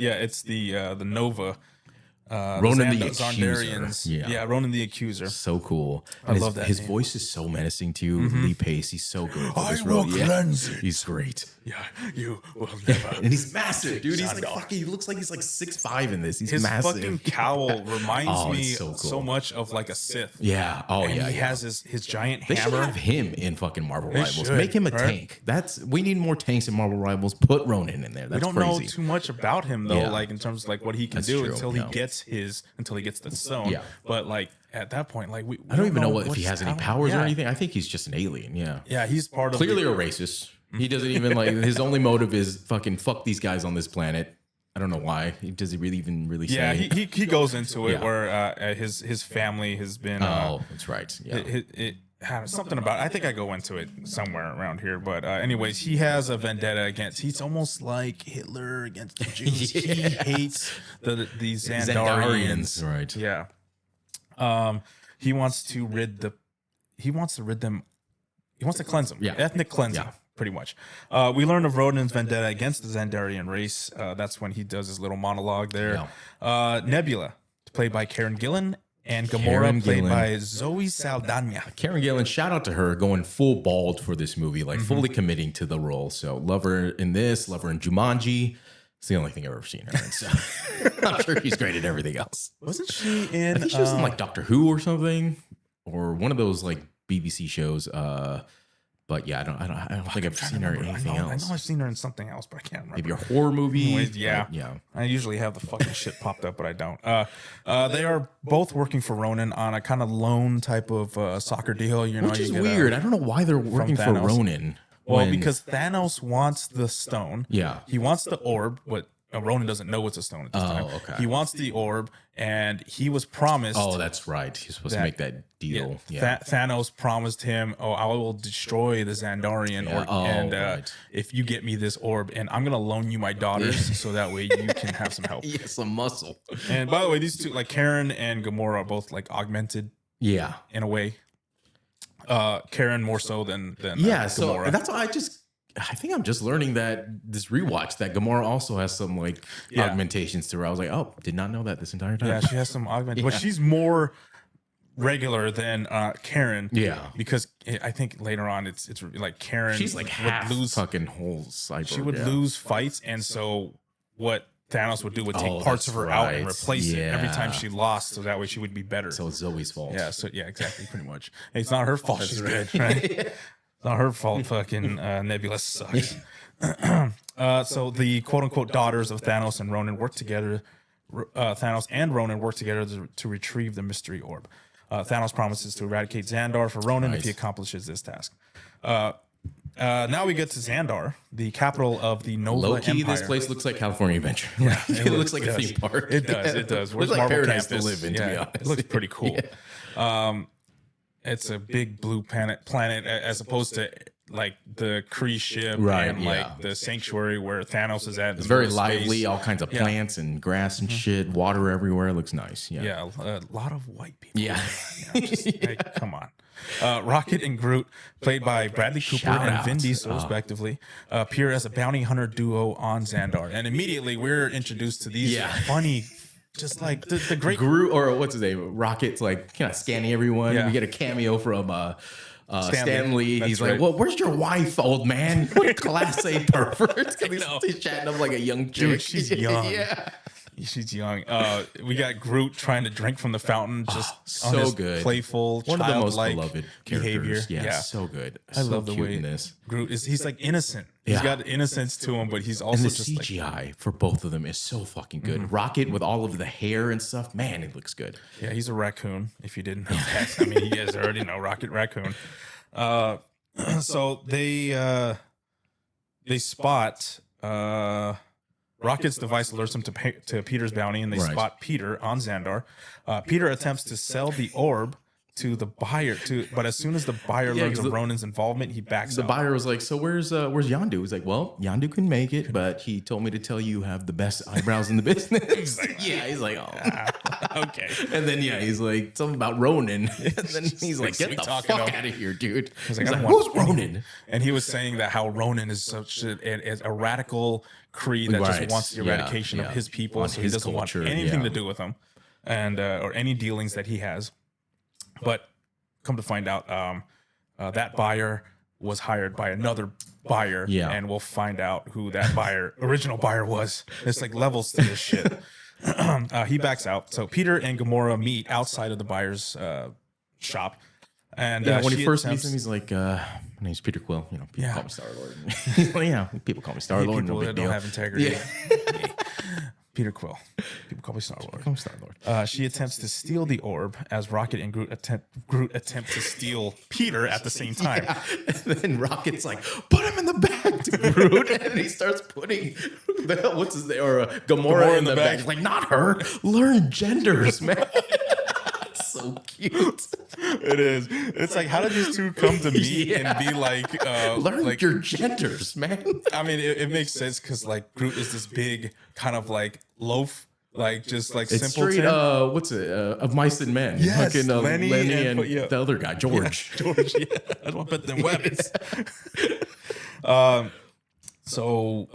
the Nova. Ronin the Zandarians. Accuser. Yeah, Ronin the Accuser. So cool. I love that His name. voice is so menacing too. Lee Pace, he's so good. For this I role. will cleanse it. He's great. Yeah, you will never. And he's massive, dude. He's like fucking. He looks like he's like 6'5" in this. He's His massive. fucking cowl reminds me it's so cool. so much of like a Sith. Yeah. Oh And yeah. he has his giant They should hammer. have him in fucking Marvel Rivals. should, Make him a right? tank. We need more tanks in Marvel Rivals. Put Ronin in there. That's We don't crazy. know too much about him though, Yeah. like in terms of like what he can That's do true, until no. he gets the stone. Yeah. But like at that point, like we I don't even know if what he his has any talent- powers or Yeah. anything. I think he's just an alien. Yeah. Yeah, he's part of Clearly a racist. He doesn't even like his only motive is fucking fuck these guys on this planet. I don't know why. Does he really say? Yeah, he goes into it Yeah. where his family has been that's right. Yeah. it had something about I think I go into it somewhere around here, but anyways, he has a vendetta against. He's almost like Hitler against the Jews. He hates the Xandarians. Right. Yeah. He wants to cleanse them. Yeah. Ethnic cleansing. Yeah. Pretty much. We learn of Ronin's vendetta against the Xandarian race. That's when he does his little monologue there. Nebula, played by Karen Gillan, and Gamora, Karen played Gillan. by Zoe Saldana. Karen Gillan, shout out to her going full bald for this movie, like fully committing to the role. So love her in this, love her in Jumanji. It's the only thing I've ever seen her in. So I'm sure she's great at everything else. Wasn't she in? I think she was in like Doctor Who or something, or one of those like BBC shows. But yeah, I don't think I've seen her in anything I know else. I've seen her in something else, but I can't remember. Maybe a horror movie. Anyways, yeah. but yeah. I usually have the fucking shit popped up, but I don't. They are both working for Ronan on a kind of loan type of soccer deal. You know, Which is you get weird. I don't know why they're working for Thanos. Ronan. Well, because Thanos wants the stone. Yeah. He wants the orb, but Ronan doesn't know it's a stone at this time. Okay. He wants the orb, and he was promised. Oh, that's right. He's supposed to make that deal. Thanos promised him, "Oh, I will destroy the Xandarian orb, and if you get me this orb, and I'm gonna loan you my daughters, so that way you can have some help." Yeah, some muscle. And by the way, these two, like Karen and Gamora, are both like augmented. Yeah. In a way. Karen more so than yeah. So Gamora. that's why I think I'm just learning that this rewatch that Gamora also has some like augmentations to her. I was like, oh, did not know that this entire time. Yeah, she has some augmented, but she's more regular than Karen. Yeah, because I think later on it's like Karen. She's like half lose fucking whole cyborg. She would lose fights, and so what Thanos would do would take parts of her out and replace it every time she lost, so that way she would be better. So it's Zoe's fault. Yeah. So yeah, exactly. Pretty much. It's not her fault. She's good, right? It's not her fault. Fucking Nebula sucks. So the quote unquote daughters of Thanos and Ronan work together. Thanos and Ronan work together to retrieve the mystery orb. Thanos promises to eradicate Xandar for Ronan if he accomplishes this task. Now we get to Xandar, the capital of the Nova Low-key, Empire. This place looks like California Adventure. It looks like a theme park. It does. It does. Where's Looks like Marvel paradise Campus? to live in, to be honest. It looks pretty cool. It's a big blue planet as opposed to like the Kree ship and like the sanctuary where Thanos is at. It's very lively, all kinds of plants and grass and shit, water everywhere. It looks nice. Yeah. A lot of white people. Yeah. Like, come on. Rocket and Groot, played by Bradley Cooper and Vin Diesel, respectively, appear as a bounty hunter duo on Xandar. And immediately we're introduced to these funny, just like the great Groot, or what's his name? Rocket's like kind of scanning everyone. Yeah. We get a cameo from Stanley. That's He's right. like, well, where's your wife, old man? What a class A pervert. He's chatting up like a young chick. Dude, she's young. Yeah. She's young. We got Groot trying to drink from the fountain, just so on his good. playful, One of the most childlike beloved behavior. characters. Yeah, so good. I love the cute way in this. Groot is—he's like innocent. He's got innocence to him, but he's also And the just CGI for both of them is so fucking good. Rocket with all of the hair and stuff, man, it looks good. Yeah, he's a raccoon. If you didn't know that, I mean, you guys already know Rocket Raccoon. So they spot Rocket's device alerts him to Peter's bounty, and they spot Peter on Xandar. Peter attempts to sell the orb to the buyer, but as soon as the buyer learns of Ronan's involvement, he backs out. The buyer was like, so where's Yondu? He's like, well, Yondu can make it, but he told me to tell you have the best eyebrows in the business. He's like, oh. Okay. And then, he's like, something about Ronan. And then he's like, get the fuck out of here, dude. He's like, who's Ronan? And he was saying that how Ronan is such a radical Kree that just wants the eradication of his people, so he doesn't want anything to do with them, and or any dealings that he has. But come to find out, that buyer was hired by another buyer, and we'll find out who that original buyer was. It's like levels to this shit. He backs out. So Peter and Gamora meet outside of the buyer's shop. And when he first meets him, he's like, my name's Peter Quill. People call me Star-Lord. People call me Star-Lord. People No big that deal. don't have integrity. Peter Quill. People call me Star-Lord. She attempts to steal the orb as Rocket and Groot attempt to steal Peter at the same time. And then Rocket's like, put him in the bag to Groot. And he starts putting Gamora in the bag. He's like, not her. Learn genders, man. So cute. It is. It's like, how did these two come to meet and be like, learn your genders, man? I mean, it makes sense because like Groot is this big kind of like loaf, like just like it's simpleton. Straight, of Mice and Men. Yes, fucking, Lenny and the other guy, George. Yeah, George, yeah. I don't bet them weapons. So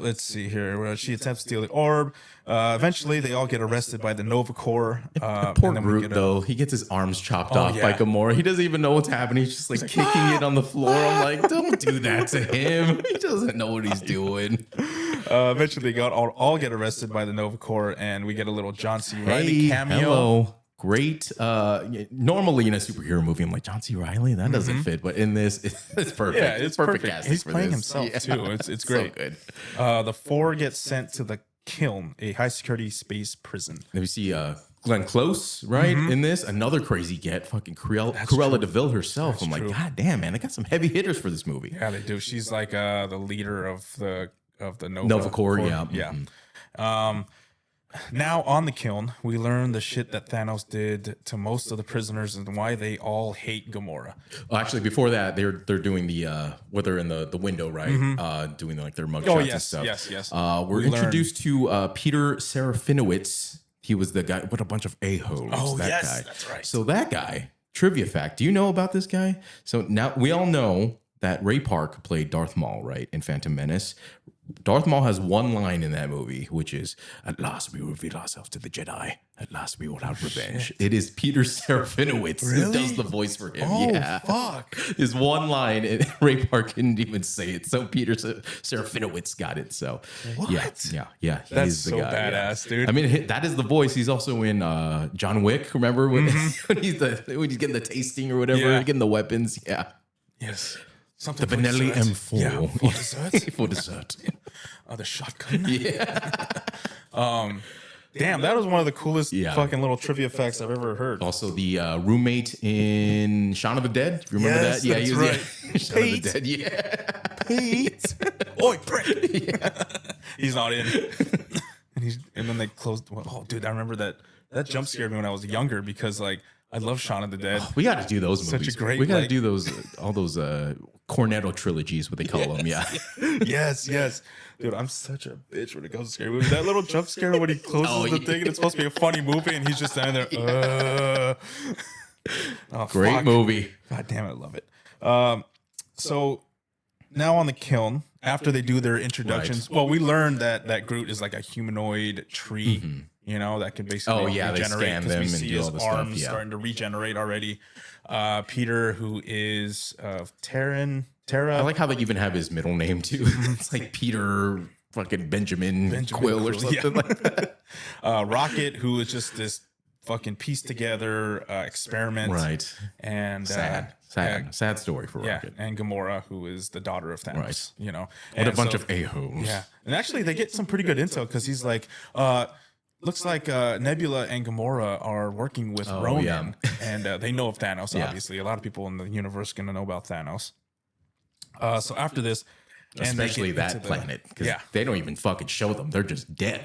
let's see here. She attempts to steal the orb. Eventually, they all get arrested by the Nova Corps. Poor Groot, though. He gets his arms chopped off by Gamora. He doesn't even know what's happening. He's just like kicking it on the floor. I'm like, don't do that to him. He doesn't know what he's doing. Eventually, they all get arrested by the Nova Corps, and we get a little John C. Reilly cameo. Great. Normally in a superhero movie, I'm like, John C. Riley, that doesn't fit. But in this, it's perfect. Yeah, it's perfect. casting He's for playing this. himself too. It's great. So good. The four get sent to the Kiln, a high security space prison. Then we see Glenn Close, right? In this, another crazy get, fucking Cruella DeVille herself. I'm like, God damn, man, they got some heavy hitters for this movie. Yeah, they do. She's like the leader of the Nova Corps, yeah. Yeah. Now on the Kiln, we learn the shit that Thanos did to most of the prisoners and why they all hate Gamora. Well, actually, before that, they're doing the where they're in the window, right? Doing like their mugshots and stuff. Yes. We're introduced to Peter Serafinowicz. He was the guy. What a bunch of a-holes. Oh, that yes, guy. that's right. So that guy, trivia fact. Do you know about this guy? So now we all know that Ray Park played Darth Maul, right, in Phantom Menace. Darth Maul has one line in that movie, which is, "At last we reveal ourselves to the Jedi. At last we will have revenge." It is Peter Serafinowicz who does the voice for him. Oh, yeah. fuck. His one line, and Ray Park couldn't even say it. So Peter Serafinowicz got it. So What? Yeah. That's He's the so guy, badass, dude. I mean, that is the voice. He's also in John Wick. Remember when, when he's getting the tasting or whatever, Yeah. getting the weapons. Yeah. Yes. Something The Benelli M4. Yeah, for dessert. For dessert. The shotgun. Yeah. Damn, that was one of the coolest Yeah. fucking little trivia facts I've ever heard. Also, the roommate in Shaun of the Dead. Do you remember Yes, that? Yeah, that's he was right. Shaun of Pete. the Dead. Yeah. Pete. Oi, prick. He's not in. And then they closed. Oh, dude, I remember that jump scared me when I was younger because like I love Shaun of the Dead. We got to do those Such a movies. great, we got to like- do those, all those Cornetto trilogies, what they call them. Yeah. Yes. Dude, I'm such a bitch when it comes to scary movies. That little jump scare when he closes the thing and it's supposed to be a funny movie and he's just standing there. Oh, Great fuck. movie. God damn it, I love it. So now on the Kiln, after they do their introductions, well, we learned that Groot is like a humanoid tree, you know, that can basically Oh, yeah, they regenerate scan because them we and see do his all the stuff, arms yeah. starting to regenerate already. Peter, who is Terra. I like how they even have his middle name too. It's like Peter fucking Benjamin Quill or something like that. Rocket, who is just this fucking piece together experiment. Right. And Sad story for yeah, Rocket. and Gamora, who is the daughter of Thanos. Right. You know, What a And bunch so- of a-holes. Yeah, and actually, they get some pretty good intel because he's like, looks like Nebula and Gamora are working with Ronan, yeah. and they know of Thanos. Yeah. Obviously, a lot of people in the universe gonna know about Thanos. So after this, and they Especially get into that the- planet, because yeah. they don't even fucking show them; they're just dead.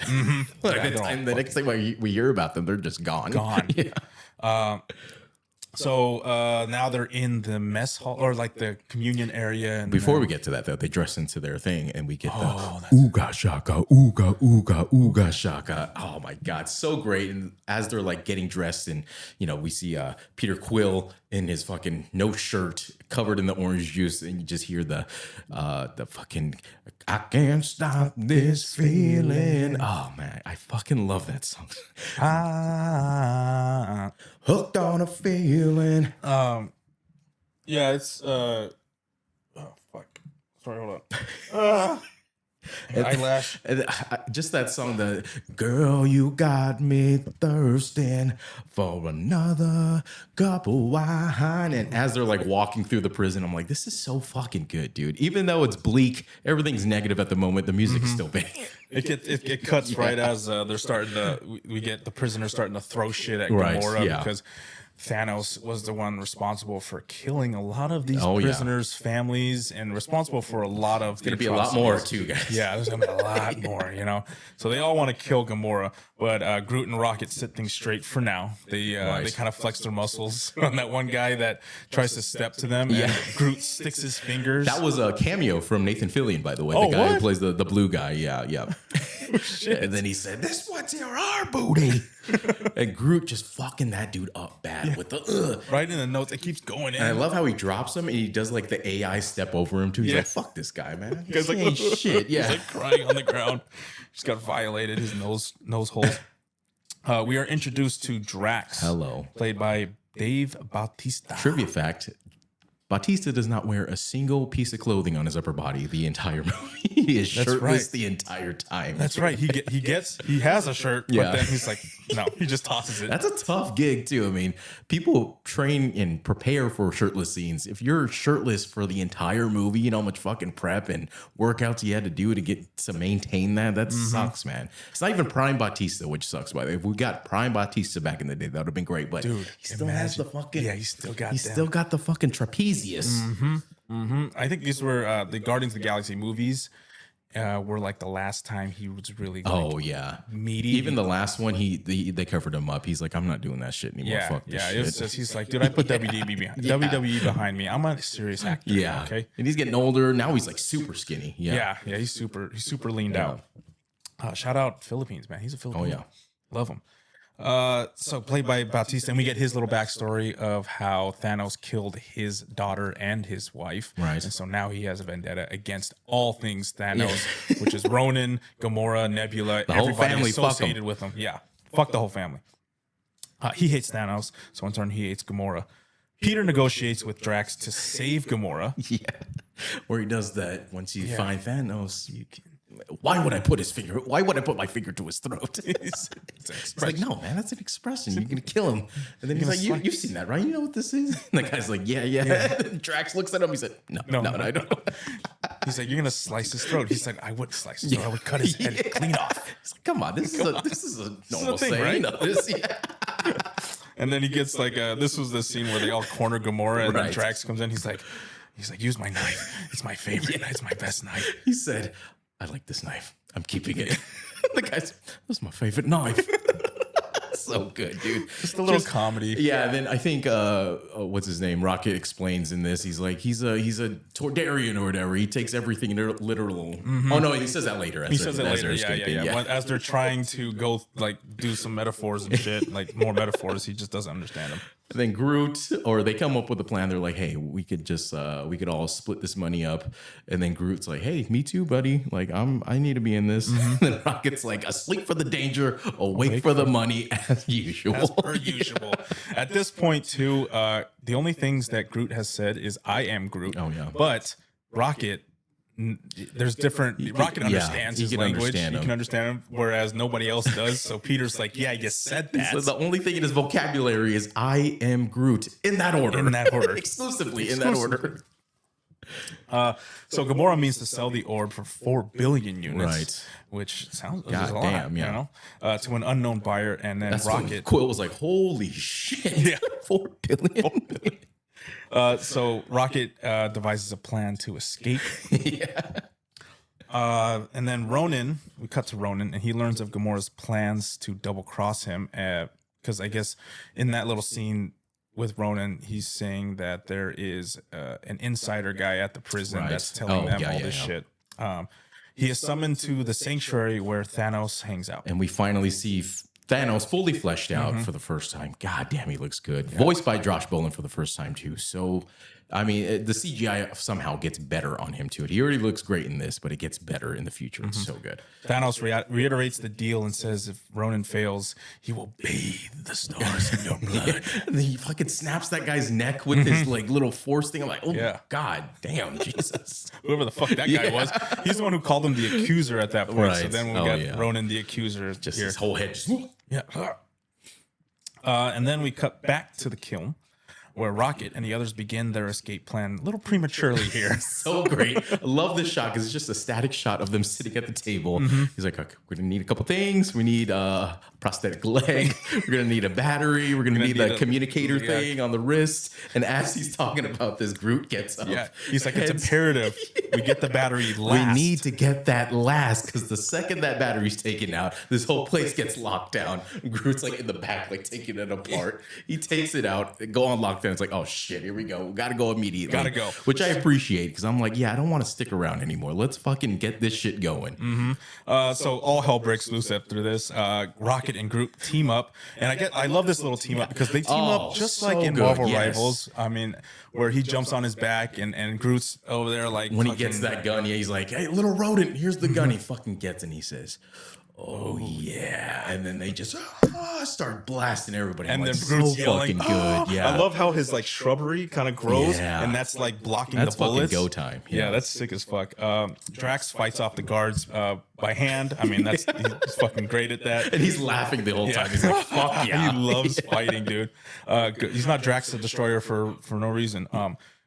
Like Yeah, the, they're all the next time we hear about them, they're just gone. Gone. Yeah. So now they're in the mess hall or like the communion area. And Before we get to that, though, they dress into their thing, and we get Oh, the ooga shaka, ooga ooga ooga shaka. Oh my god, so great! And as they're like getting dressed, and you know, we see Peter Quill in his fucking no shirt, covered in the orange juice, and you just hear the fucking "I can't stop this feeling." Oh man, I fucking love that song. Hooked on a feeling. Yeah, it's oh fuck. Sorry, hold on. Eyelash. And just that song, the girl, you got me thirsting for another cup of wine. And as they're like walking through the prison, I'm like, this is so fucking good, dude. Even though it's bleak, everything's negative at the moment, the music is still banging. It cuts right as they're starting to. We get the prisoners starting to throw shit at Right, Gamora yeah. because Thanos was the one responsible for killing a lot of these Oh, yeah. prisoners' families and responsible for a lot of. Gonna be a lot more too, guys. Yeah, there's gonna be a lot more, you know. So they all want to kill Gamora, but Groot and Rocket sit things straight for now. They kind of flex their muscles on that one guy that tries to step to them. Yeah. And Groot sticks his fingers. That was a cameo from Nathan Fillion, by the way. Oh, The guy who what? plays the blue guy. Yeah. And then he said, "This one's here, our booty." And Groot just fucking that dude up bad with the right in the notes. It keeps going in. And I love how he drops him and he does like the AI step over him too. He's Yeah. like, "Fuck this guy, man." Guy's like, He ain't shit. Yeah. He's like crying on the ground. Just got violated his nose holes. We are introduced to Drax. Hello. Played by Dave Bautista. Trivia fact: Bautista does not wear a single piece of clothing on his upper body the entire movie. He is shirtless right. the entire time. That's right. He has a shirt, Yeah. but then he's like, no, he just tosses it. That's a tough gig too. I mean, people train and prepare for shirtless scenes. If you're shirtless for the entire movie, you know how much fucking prep and workouts you had to do to maintain that. That sucks, man. It's not even Prime Bautista, which sucks, by the way. If we got Prime Bautista back in the day, that would have been great. But Dude, he still has the fucking he still got the fucking trapezius. I think these were the Guardians of the Galaxy movies. Were like the last time he was really meaty. Even the last one, they covered him up. He's like, I'm not doing that shit anymore. Fuck this shit. It was just, he's like, dude, I put WWE behind me. I'm a serious actor. Yeah. Okay. And he's getting older. Now he's like super skinny. Yeah. He's super leaned out. Shout out Philippines, man. He's a Filipino. Oh yeah. Love him. So played by Bautista, and we get his little backstory of how Thanos killed his daughter and his wife. Right. And so now he has a vendetta against all things Thanos, which is Ronan, Gamora, Nebula, the whole everybody family associated with him. Yeah. Fuck the whole family. He hates Thanos, so in turn he hates Gamora. Peter negotiates with Drax to save Gamora. Yeah. Where he does that once you find Thanos, why would I put my finger to his throat? It's like, no, man, that's an expression. You're gonna kill him. And then he's like, you've seen that, right? You know what this is? And the guy's like, yeah. Drax looks at him. He said, no, I don't. He's like, you're gonna slice his throat. He said, I wouldn't slice his throat. I would cut his head clean off. He's like, come on, this is a normal thing, saying, right? You know this, And then he gets like, this was the scene where they all corner Gamora, and then Right. Drax comes in. He's like, use my knife. It's my favorite. It's my best knife. He said, I like this knife. I'm keeping it. The guy's, that's my favorite knife. So good, dude. Just a little comedy. Yeah, then I think what's his name? Rocket explains in this. He's like, he's a Tordarian or whatever. He takes everything literal. Oh no, he says that later. He says it later. Yeah. As they're trying to go like do some metaphors and shit, like more metaphors, he just doesn't understand them. And then Groot, or they come up with a plan. They're like, hey, we could all split this money up. And then Groot's like, hey, me too, buddy. Like, I need to be in this. And then Rocket's like, asleep for the danger, awake for the money, as usual. As per usual. At this point, too, the only things that Groot has said is "I am Groot." Oh yeah. But Rocket, there's different. Rocket understands his language. He can understand him, whereas nobody else does. So Peter's like, "Yeah, you said that." So the only thing in his vocabulary is "I am Groot" in that order. Exclusively in that order. So Gamora means to sell the orb for 4 billion units, Right. Which sounds God a lot, damn, yeah. you know, to an unknown buyer, and then That's when Rocket. Quill was like, holy shit. Yeah. 4 billion. So Rocket devises a plan to escape. And then Ronan, we cut to Ronan, and he learns of Gamora's plans to double cross him. Because I guess in that little scene with Ronan, he's saying that there is an insider guy at the prison that's telling them all this shit. He is summoned to the sanctuary where Thanos hangs out. And we finally see Thanos fully fleshed out for the first time. God damn, he looks good. Voiced by Josh Brolin for the first time, too. So, I mean, the CGI somehow gets better on him, too. He already looks great in this, but it gets better in the future. It's so good. Thanos reiterates the deal and says if Ronan fails, he will bathe the stars in your blood. And then he fucking snaps that guy's neck with his like little force thing. I'm like, oh, God damn, Jesus. Whoever the fuck that guy was. He's the one who called him the accuser at that point. Right. So then we got Ronan the accuser. Just here. his whole head. And then we cut back to the kiln where Rocket and the others begin their escape plan a little prematurely here. So great. I love this shot because it's just a static shot of them sitting at the table. He's like, okay, we're going to need a couple things. We need a prosthetic leg. We're going to need a battery. We're going to need the communicator thing on the wrist. And as he's talking about this, Groot gets up. Yeah, he's like, it's imperative we get the battery last. We need to get that last because the second that battery's taken out, this whole place gets locked down. Groot's like in the back, like taking it apart. He takes it out, go on lockdown. It's like, oh shit, here we go. Gotta go immediately. Gotta go. Which I appreciate because I'm like, yeah, I don't want to stick around anymore. Let's fucking get this shit going. So all hell breaks loose after this. Rocket and Groot team up, and I love this little team up because they team up just like in Marvel Rivals. I mean, where he jumps on his back and Groot's over there like when he gets that gun, he's like, hey, little rodent, here's the gun. He fucking gets it and he says, oh yeah, and then they just start blasting everybody. And then so Groot's yelling, fucking good. Yeah, I love how his like shrubbery kind of grows, Yeah. and that's like blocking that's the bullets. fucking go time. Yeah, that's sick as fuck. Drax fights off the guards by hand. I mean, he's fucking great at that. And he's laughing the whole time. He's like, "Fuck yeah!" He loves fighting, dude. He's not Drax the Destroyer for no reason.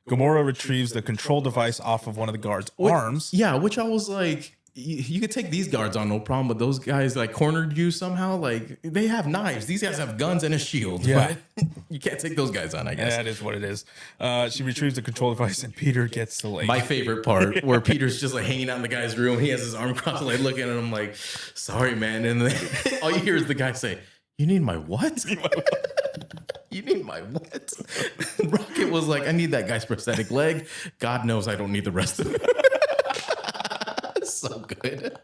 Gamora retrieves the control device off of one of the guards' arms. Yeah, which I was like, you could take these guards on no problem, but those guys like cornered you somehow. Like they have knives. These guys have guns and a shield. Yeah. But you can't take those guys on, I guess. That is what it is. She retrieves the control device, and Peter gets the leg. My favorite part, where Peter's just like hanging out in the guy's room. He has his arm crossed, like looking at him, like, "Sorry, man." And then all you hear is the guy say, "You need my what?" You need my what? Rocket was like, "I need that guy's prosthetic leg. God knows I don't need the rest of it." So good.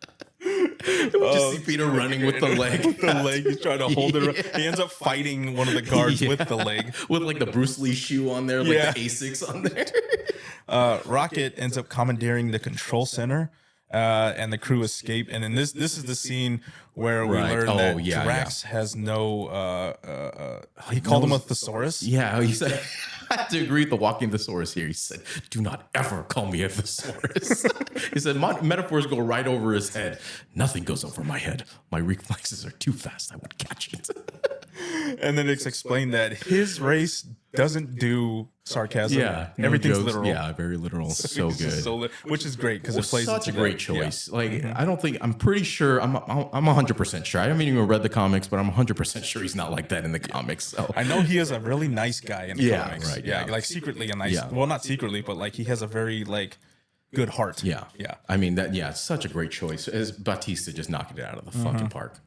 We just see Peter running with the leg. He's trying to hold it. He ends up fighting one of the guards with the leg. With like the Bruce Lee shoe on there, like the Asics on there. Rocket ends up commandeering the control center, and the crew escape. And then this is the scene where we learn that Drax has no. He called him a thesaurus. Yeah, he said. I have to agree with the walking thesaurus here. He said, "Do not ever call me a thesaurus." He said, "My metaphors go right over his head. Nothing goes over my head. My reflexes are too fast. I would catch it." And then it's explained that his race doesn't do sarcasm. Yeah, no everything's jokes. literal. Yeah, very literal. So It's just good. which is great because it plays Such a into great that. choice. Like I don't think I'm pretty sure I'm 100% sure. I haven't even read the comics, but I'm 100% sure he's not like that in the comics. So I know he is a really nice guy in the Yeah, comics. right, Yeah, yeah. like secretly a nice. Yeah. Well, not secretly, but like he has a very like good heart. yeah, Yeah. I mean that. Yeah, it's such a great choice. As Batista just knocking it out of the fucking park.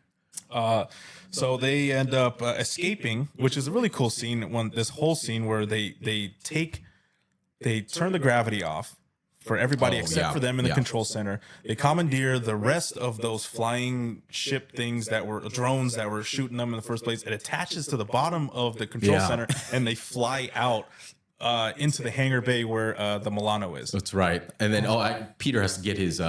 So they end up escaping, which is a really cool scene. This whole scene where they turn the gravity off for everybody except for them in the control center. They commandeer the rest of those flying ship things that were drones that were shooting them in the first place. It attaches to the bottom of the control center, and they fly out into the hangar bay where the Milano is. That's right. And then Peter has to get his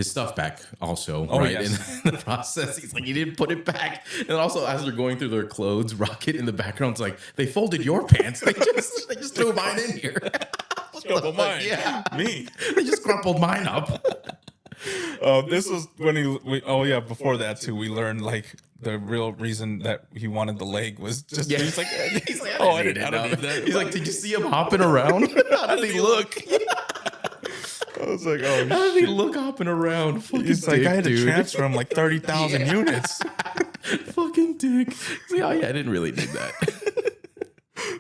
stuff back also, right? Yes. In the process, he's like, he didn't put it back. And also, as they're going through their clothes, Rocket in the background's like, they folded your pants. They just threw mine in here. Crumpled mine. Yeah. Me. They just crumpled mine up. This was when before that too, we learned like the real reason that he wanted the leg was just he's like I don't need that. He's like, did you see him hopping around? How did he look? I was like, oh, How did he look hopping around? Fucking he's like, dick, I had to dude. transfer him like 30,000 units. Fucking dick. He's like, oh yeah, I didn't really need that.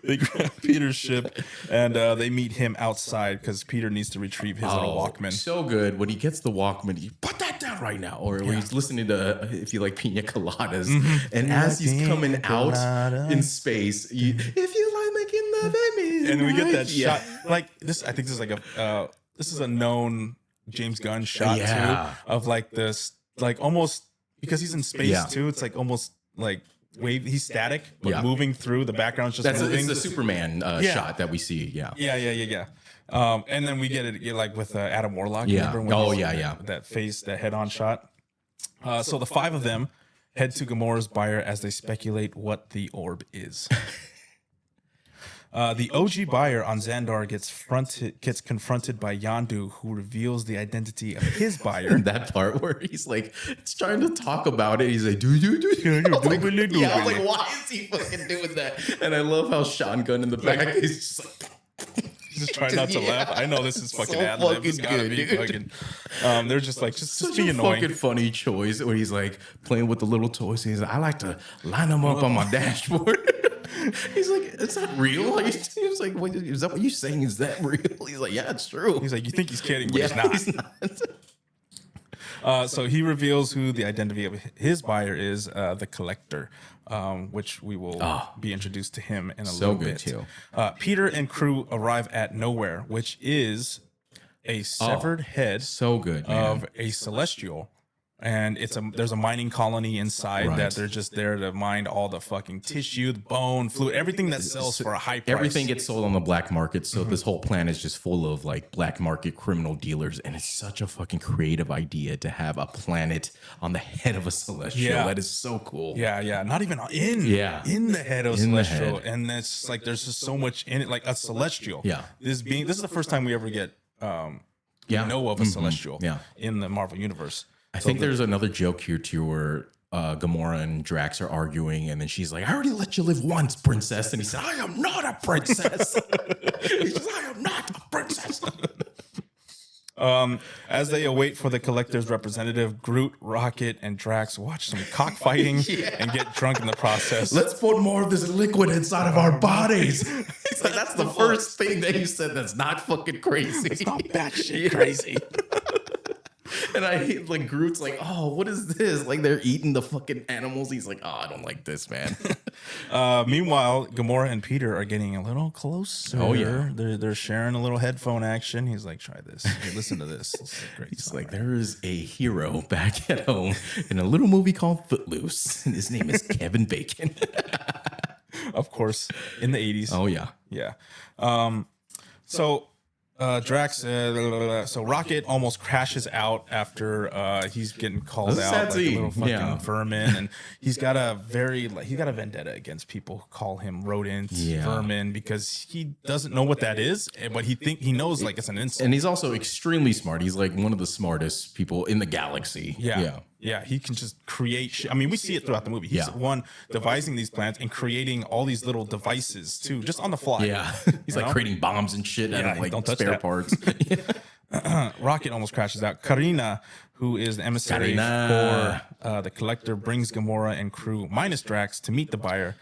They grab Peter's ship and they meet him outside because Peter needs to retrieve his little Walkman. So good. When he gets the Walkman, he put that down right now. Or when he's listening to, if you like pina coladas. And as he's coming out in space, if you like making love at me. And we get that shot. Like this, I think this is like this is a known James Gunn shot too of like this, like almost because he's in space too. It's like almost like wave. He's static, but moving through the background's just moving. It's the Superman shot that we see. Yeah. Yeah. And then we get it like with Adam Warlock. Yeah. Remember that face, that head-on shot. So the five of them head to Gamora's buyer as they speculate what the orb is. The OG buyer on Xandar gets confronted by Yondu, who reveals the identity of his buyer. That part where he's like, it's trying to talk about it. He's like, do. I was like, why is he fucking doing that? And I love how Shotgun in the back is just like, just trying not to laugh. I know this is fucking so ad lib. fucking It's gotta good, be dude. fucking. They're just like just such be a annoying. fucking funny choice where he's like playing with the little toys. He's like, I like to line them up on my dashboard. He's like, it's not real. Like, he was like, wait, is that what you're saying? Is that real? He's like, yeah, it's true. He's like, you think he's kidding, but he's not. So he reveals who the identity of his buyer is, the Collector, which we will be introduced to him in a little bit. Too. Peter and crew arrive at Nowhere, which is a severed head So good, man. of a Celestial and there's a mining colony inside Right. that they're just there to mine all the fucking tissue, the bone, fluid, everything that sells for a high price. Everything gets sold on the black market, so this whole planet is just full of like black market criminal dealers, and it's such a fucking creative idea to have a planet on the head of a celestial. Yeah. That is so cool. Yeah, not even in the head of In the celestial, head. and it's like there's just so much in it, like a celestial. Yeah. this is the first time we ever get know of a celestial Yeah. in the Marvel universe. I think there's another joke here too where Gamora and Drax are arguing, and then she's like, "I already let you live once, princess," and he said, "I am not a princess." He says, "I am not a princess." As they await for the Collector's representative, Groot, Rocket, and Drax watch some cockfighting and get drunk in the process. Let's put more of this liquid inside of our bodies. He's like, that's the first thing that you said that's not fucking crazy. It's not batshit crazy. And I hate like Groot's like, oh, what is this? Like they're eating the fucking animals. He's like, oh, I don't like this, man. Meanwhile, Gamora and Peter are getting a little closer. Oh, yeah. They're sharing a little headphone action. He's like, try this. Hey, listen to this. This is a great He's song. like, there is a hero back at home in a little movie called Footloose, and his name is Kevin Bacon. Of course, in the 80s. Oh yeah. Yeah. So Drax, so Rocket almost crashes out after he's getting called That's a out sad like a little scene. fucking Yeah. vermin, and he's got a vendetta against people who call him rodents, Yeah. vermin, because he doesn't know what that is, but he knows like it's an insult. And he's also extremely smart. He's like one of the smartest people in the galaxy. Yeah, he can just create shit. I mean, we see it throughout the movie. He's Yeah. the one devising these plans and creating all these little devices too, just on the fly. Yeah. He's like know? creating bombs and shit out Yeah, of like don't touch spare that. parts. Rocket almost crashes out. Karina, who is the emissary Karina. for the Collector, brings Gamora and crew minus Drax to meet the buyer.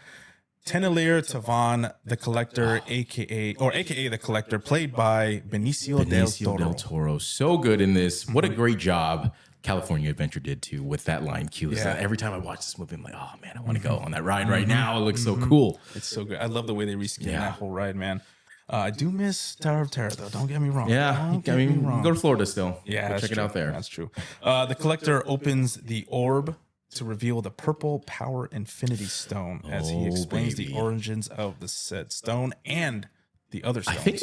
Tenelir Tavan, the Collector, aka the Collector, played by Benicio, del Toro. So good in this. What a great job California Adventure did too with that line cue. Yeah. Every time I watch this movie, I'm like, oh man, I want to go on that ride right now. It looks so cool. It's so good. I love the way they reskin Yeah. that whole ride, man. I do miss Tower of Terror, though. Don't get me wrong. Yeah. Don't I get me mean, wrong. go to Florida still. Yeah, Go that's check it true. out there. That's true. The Collector opens the orb to reveal the purple power infinity stone as he Oh, explains baby. the origins of the said stone and the other I stones.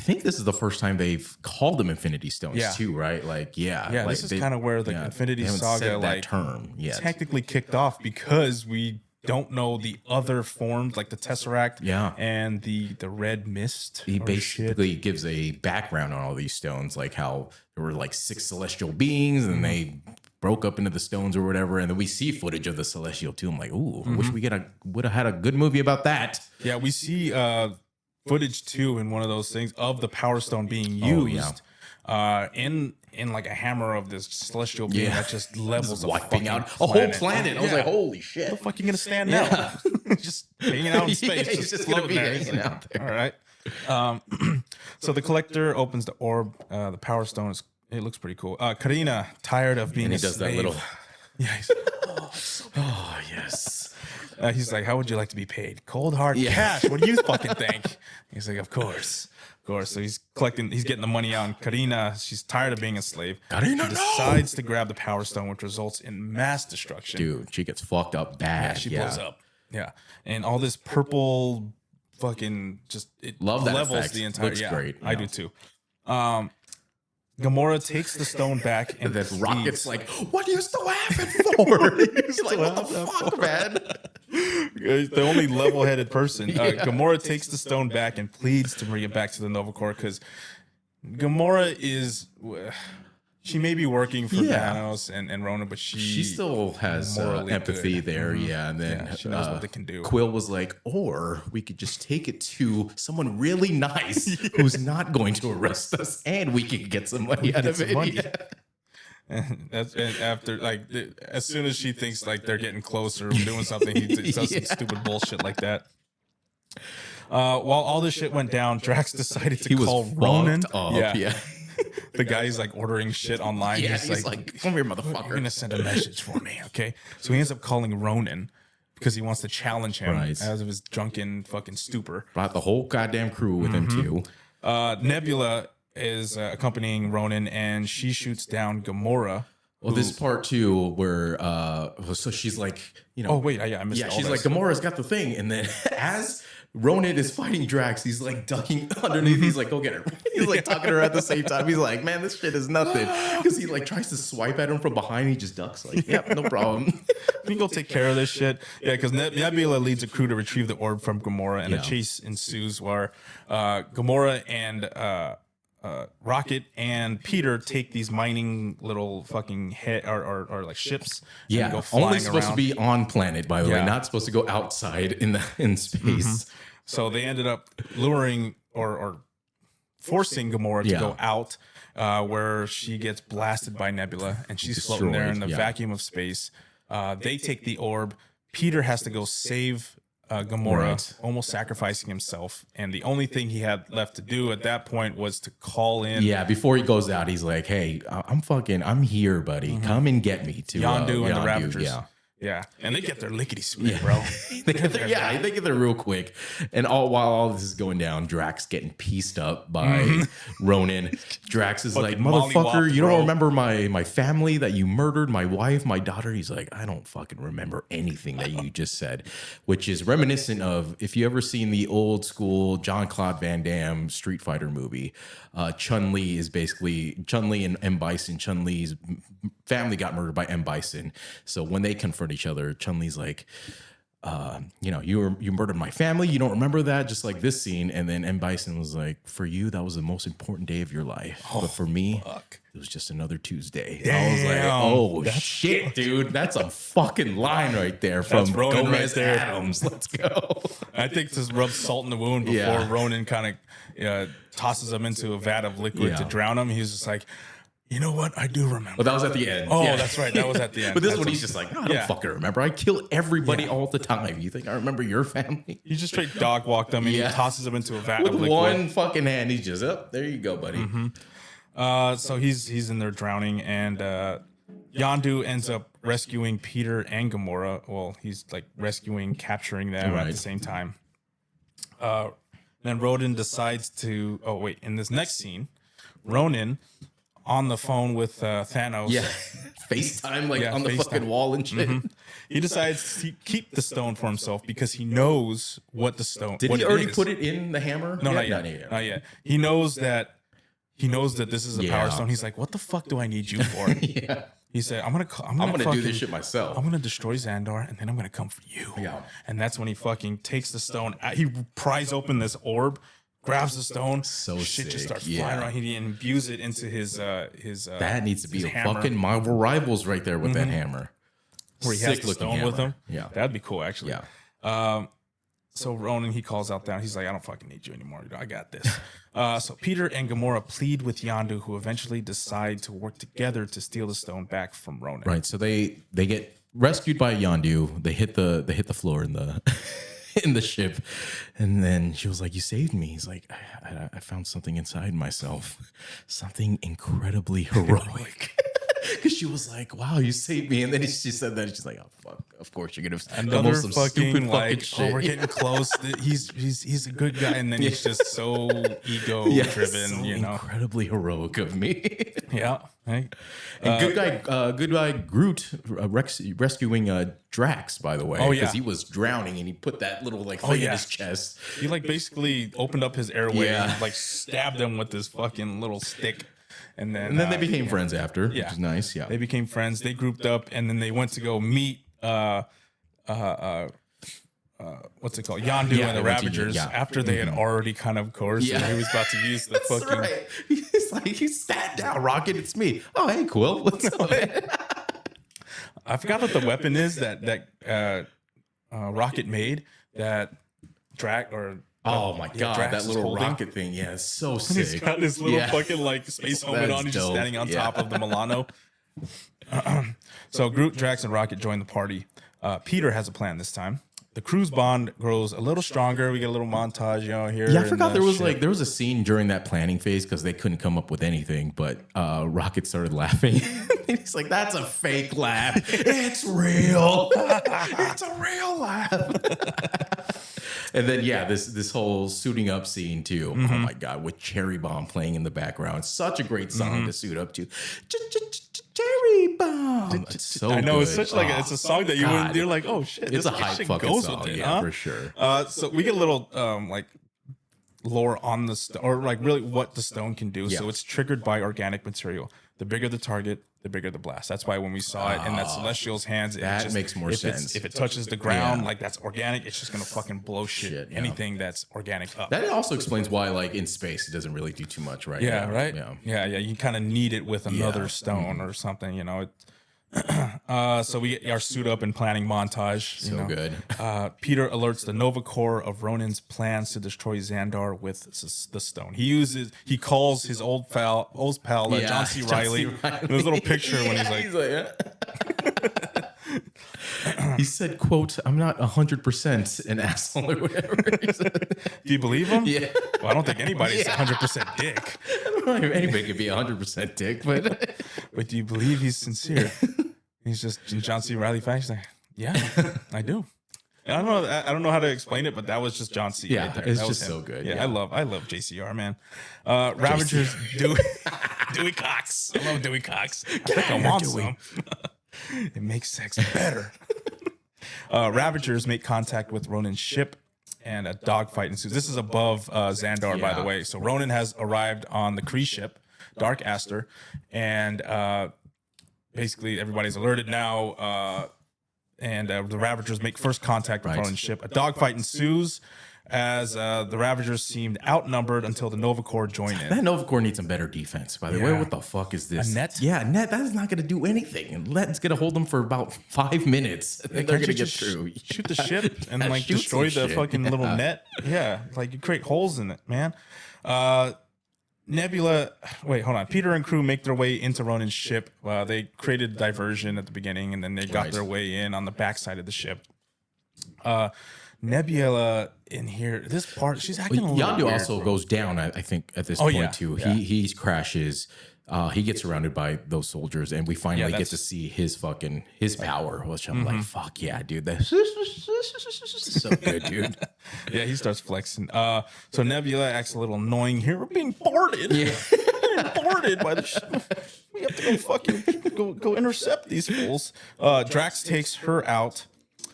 think this is the first time they've called them Infinity Stones Yeah. too, right? Like, yeah. Yeah, like this is kind of where the Infinity they haven't Saga said that like term yet. technically kicked off because we don't know the other forms like the Tesseract Yeah. and the red mist. He or shit. basically gives a background on all these stones, like how there were like 6 celestial beings and they broke up into the stones or whatever. And then we see footage of the celestial too. I'm like, ooh, I wish we would have had a good movie about that. Yeah, we see footage too in one of those things of the Power Stone being Oh, used in like a hammer of this celestial being Yeah. that just levels a Wiping fucking out a whole planet. I was Yeah. like, holy shit. How the fuck you gonna stand Yeah. now? Just hanging out in space. Yeah, he's just gonna floating be there. hanging out there. All right. So the Collector opens the orb. The Power Stone is. It looks pretty cool. Karina, tired of being And a he does slave. that little, Yeah. oh, yes. He's like, how would you like to be paid? Cold hard Yeah. cash. What do you fucking think? He's like, of course. Of course. So he's getting the money out. And Karina, she's tired of being a slave. Karina, She decides to grab the Power Stone, which results in mass destruction. Dude, she gets fucked up bad. She blows up. Yeah. And all this purple fucking just it Love that levels effect. the entire Looks great. I Yeah. do too. Gamora takes the stone back and And then Rocket's pleads. like, what do you still have it for? He's like, what the fuck, man? He's the only level-headed person. Gamora takes the stone back and pleads to bring it back to the Nova Corps because Gamora is she may be working for Yeah. Thanos and Ronan, but She still has morally empathy good. there. Yeah. And then Yeah, she knows what they can do. Quill was like, or we could just take it to someone really nice who's not going to arrest us and we could get some money out of some it. money. Yeah. And after as soon as she thinks like they're getting closer doing something, he does some stupid bullshit like that. While all this shit went down, Drax decided to He was call fucked Ronan. up. Yeah. The guy's like ordering shit online. Yeah, he's like, come here, you're motherfucker. gonna send a message for me, okay? So he ends up calling Ronan because he wants to challenge him Right. out of his drunken fucking stupor. Brought the whole goddamn crew with him too. Nebula is accompanying Ronan, and she shoots down Gamora, Well, this part too, where so she's like, Oh wait, I missed. yeah, all she's that like, stuff. Gamora's got the thing, and then as Ronan is fighting Drax, he's like ducking underneath. He's like, go get her. He's like talking to her at the same time. He's like, man, this shit is nothing, because he like tries to swipe at him from behind. He just ducks, like, yep, no problem. We can go take care of this shit. Yeah, because Nebula leads a crew to retrieve the orb from Gamora, and a chase ensues where Gamora and Rocket and Peter take these mining little fucking head or like ships. Yeah, and go flying only supposed around. to be on planet, by the way, Yeah. not supposed to go outside in space. So they ended up luring or forcing Gamora to go out, where she gets blasted by Nebula, and she's floating there in the vacuum of space. They take the orb. Peter has to go save Gamora, almost sacrificing himself. And the only thing he had left to do at that point was to call in Yeah, before he goes out, he's like, "Hey, I'm here, buddy. Come and get me to Yondu and the Yondu." Raptors. Yeah, and they get their lickety split, bro. They get there real quick. And while all this is going down, Drax getting pieced up by Ronan. Drax is like, mollywop, motherfucker, you bro. don't remember my family that you murdered, my wife, my daughter? He's like, I don't fucking remember anything that you just said, which is reminiscent of, if you ever seen the old school Jean-Claude Van Damme Street Fighter movie, Chun-Li is basically Chun-Li and M. Bison. Chun-Li's family got murdered by M. Bison. So when they confront each other, Chun-Li's like, you murdered my family. You don't remember that? Just like this scene. And then M. Bison was like, for you, that was the most important day of your life. But for me, it was just another Tuesday. I was like, oh, shit, dude. That's a fucking line right there from Ronan Gomez right there. Adams. Let's go. I think to rub salt in the wound before Ronan kind of tosses him into a vat of liquid to drown him. He's just like, you know what? I do remember. But that was at the end. Oh, that's right. That was at the end. But this one, he's just like, no, I don't fucking remember. I kill everybody all the time. You think I remember your family? He just straight dog walked him and he tosses him into a vat With of liquid. one fucking hand, he's just up. There you go, buddy. So he's in there drowning, and Yondu ends up rescuing Peter and Gamora. Well, he's like capturing them at the same time. Then Ronan decides to. Oh wait, in this next scene, Ronan on the phone with Thanos. Yeah. FaceTime on the FaceTime. fucking wall and shit. He decides to keep the stone for himself because he knows what the stone. Did what he it already is. put it in the hammer? No, not yet. Not yet. He knows that. He knows that this is a power stone. He's like, "What the fuck do I need you for?" He said, "I'm gonna do this shit myself. I'm gonna destroy Xandar, and then I'm gonna come for you." Yeah. And that's when he fucking takes the stone. He pries open this orb, grabs the stone. So shit just sick. starts Yeah. flying around. He imbues it into his. That needs to be his a hammer, fucking Marvel Rivals right there with that hammer. where he has the Sick-looking stone with hammer. him. Yeah. That'd be cool, actually. Yeah. So Ronan, he calls out down. He's like, I don't fucking need you anymore. I got this. So Peter and Gamora plead with Yondu, who eventually decide to work together to steal the stone back from Ronan. Right. So they get rescued by Yondu. They hit the floor in the in the ship, and then she was like, "You saved me." He's like, "I found something inside myself, something incredibly heroic." Because she was like, "Wow, you saved me," and then she said that she's like, "Oh fuck, of course you're gonna Another some fucking like, shit." oh, we're getting close. He's a good guy, and then he's just so ego driven, so you know. incredibly heroic of me. Yeah. Hey. And good guy Groot rescuing Drax, by the way. Oh, yeah. Because he was drowning and he put that little thing in his chest. He like basically opened up his airway Yeah. and like stabbed him with this fucking little stick. And then They became friends after, which is nice. Yeah. They became friends. They grouped up, and then they went to go meet what's it called? Yondu Yeah, and the they went to- Ravagers yeah. after they had already kind of coerced him. He was about to use the fucking. Right. He's like, he sat down, Rocket. It's me. Oh, hey, Quill. What's up, man? I forgot what the weapon is that Rocket made. That Oh my god, Drax that is little holding. rocket thing. Yeah, it's so sick. He's got this little Yeah. fucking like space helmet That's on. He's just dope. standing on Yeah. top of the Milano. So Groot, Drax, and Rocket join the party. Peter has a plan this time. The crew's bond grows a little stronger. We get a little montage, here. Yeah, I and, forgot there was shit. there was a scene during that planning phase because they couldn't come up with anything, but Rocket started laughing. He's like, "That's a fake laugh. It's real. It's a real laugh." And then this whole suiting up scene too. Oh my god, with Cherry Bomb playing in the background. Such a great song to suit up to. Cherry bomb. It's so I know good. it's such like it's a song that you're like, oh shit, It's this a hype shit fucking goes song, with it, yeah, huh? for sure. So we get a little like lore on the stone, or like really what the stone can do. So Yeah. it's triggered by organic material. The bigger the target, the bigger the blast. That's why when we saw it in that celestial's hands, that makes more sense. If it touches the ground, Yeah. like that's organic, it's just gonna fucking blow shit. Yeah. Anything that's organic up. That also explains why, like in space, it doesn't really do too much, right? Yeah, right. Yeah. Yeah. You kind of need it with another Yeah. stone or something, you know. So we get our suit up and planning montage. So good. Peter alerts the Nova Corps of Ronin's plans to destroy Xandar with the stone. He calls his old pal Yeah, John C. John Riley. C. Reilly. There's a little picture when he's like, he said, "quote I'm not 100% an asshole or whatever." He said. "Do you believe him?" Yeah. Well, I don't think anybody's 100% dick. I don't know if anybody could be 100% dick, but But do you believe he's sincere? He's just John C. Riley fashion. Like, yeah, I do. I don't know how to explain it, but that was just John C. Yeah, right there. it's That was just him. so good, Yeah, yeah. I love JCR, man. Ravagers, Dewey Cox. I love Dewey Cox. I think I want some. It makes sex better. Ravagers make contact with Ronin's ship, and a dogfight ensues. This is above Xandar, by the Yeah. way. So Ronin has arrived on the Kree ship, Dark Aster, and basically everybody's alerted now. And the Ravagers make first contact with Right. Ronin's ship. A dogfight ensues as the Ravagers seemed outnumbered until the Nova Corps join in. that Nova Corps needs some better defense. By the way, Yeah. what the fuck is this? A net? Yeah, a net. That is not going to do anything. And net's going to hold them for about 5 minutes. And then they're Can't going to you get just through. shoot the ship and Yeah, like shoot destroy some the shit. fucking little Yeah. net? Yeah, like you create holes in it, man. Nebula, wait, hold on. Peter and crew make their way into Ronin's ship. They created a diversion at the beginning, and then they got Right. their way in on the backside of the ship. Nebula in here, this part, she's acting a little Yandu weird. also goes down, I think, at this Oh, point yeah, too. yeah. He crashes. He gets surrounded by those soldiers, and we finally get that's- to see his power. Which I'm like, fuck yeah, dude, that's so good, dude. Yeah, he starts flexing. So Nebula acts a little annoying here. We're being boarded. Yeah. We're being boarded by the ship. We have to go fucking go intercept these fools. Drax takes her out.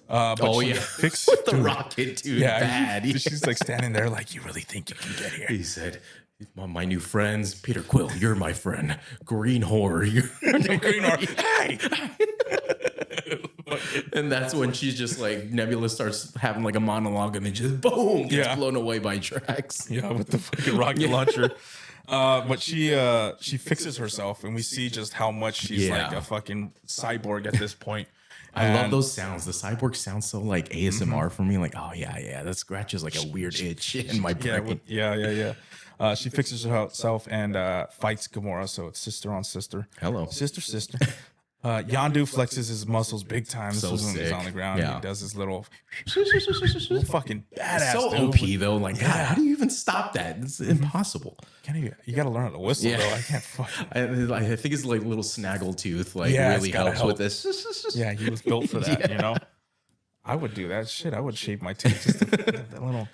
But Oh she yeah, fix with the rocket, dude. Yeah, Bad. she's like standing there, like, you really think you can get here? He said, "My new friends, Peter Quill, you're my friend. Green Horror, you're Green Horror, hey!" And that's when she's just like, Nebula starts having like a monologue, and then just boom, gets Yeah. blown away by Drax. Yeah, with the fucking rocket launcher. But she fixes herself, and we see just how much she's Yeah. like a fucking cyborg at this point. I love And- those sounds. The cyborg sounds so like ASMR for me. Like, oh yeah, that scratches like a weird itch in my Yeah, brain. yeah. She fixes herself and fights Gamora, so it's sister on sister. Hello. Sister. Yandu flexes his muscles big time. This So is when he's sick. on the ground. Yeah. He does his little fucking badass. So dude. OP though. Like, God, how do you even stop that? It's impossible. You gotta learn how to whistle Yeah. though. I can't fuck. I think it's like little snaggle tooth. Like, Yeah, it's really gotta helps help. with this. Yeah, he was built for that. You know, I would do that shit. I would shave my teeth just to, that little.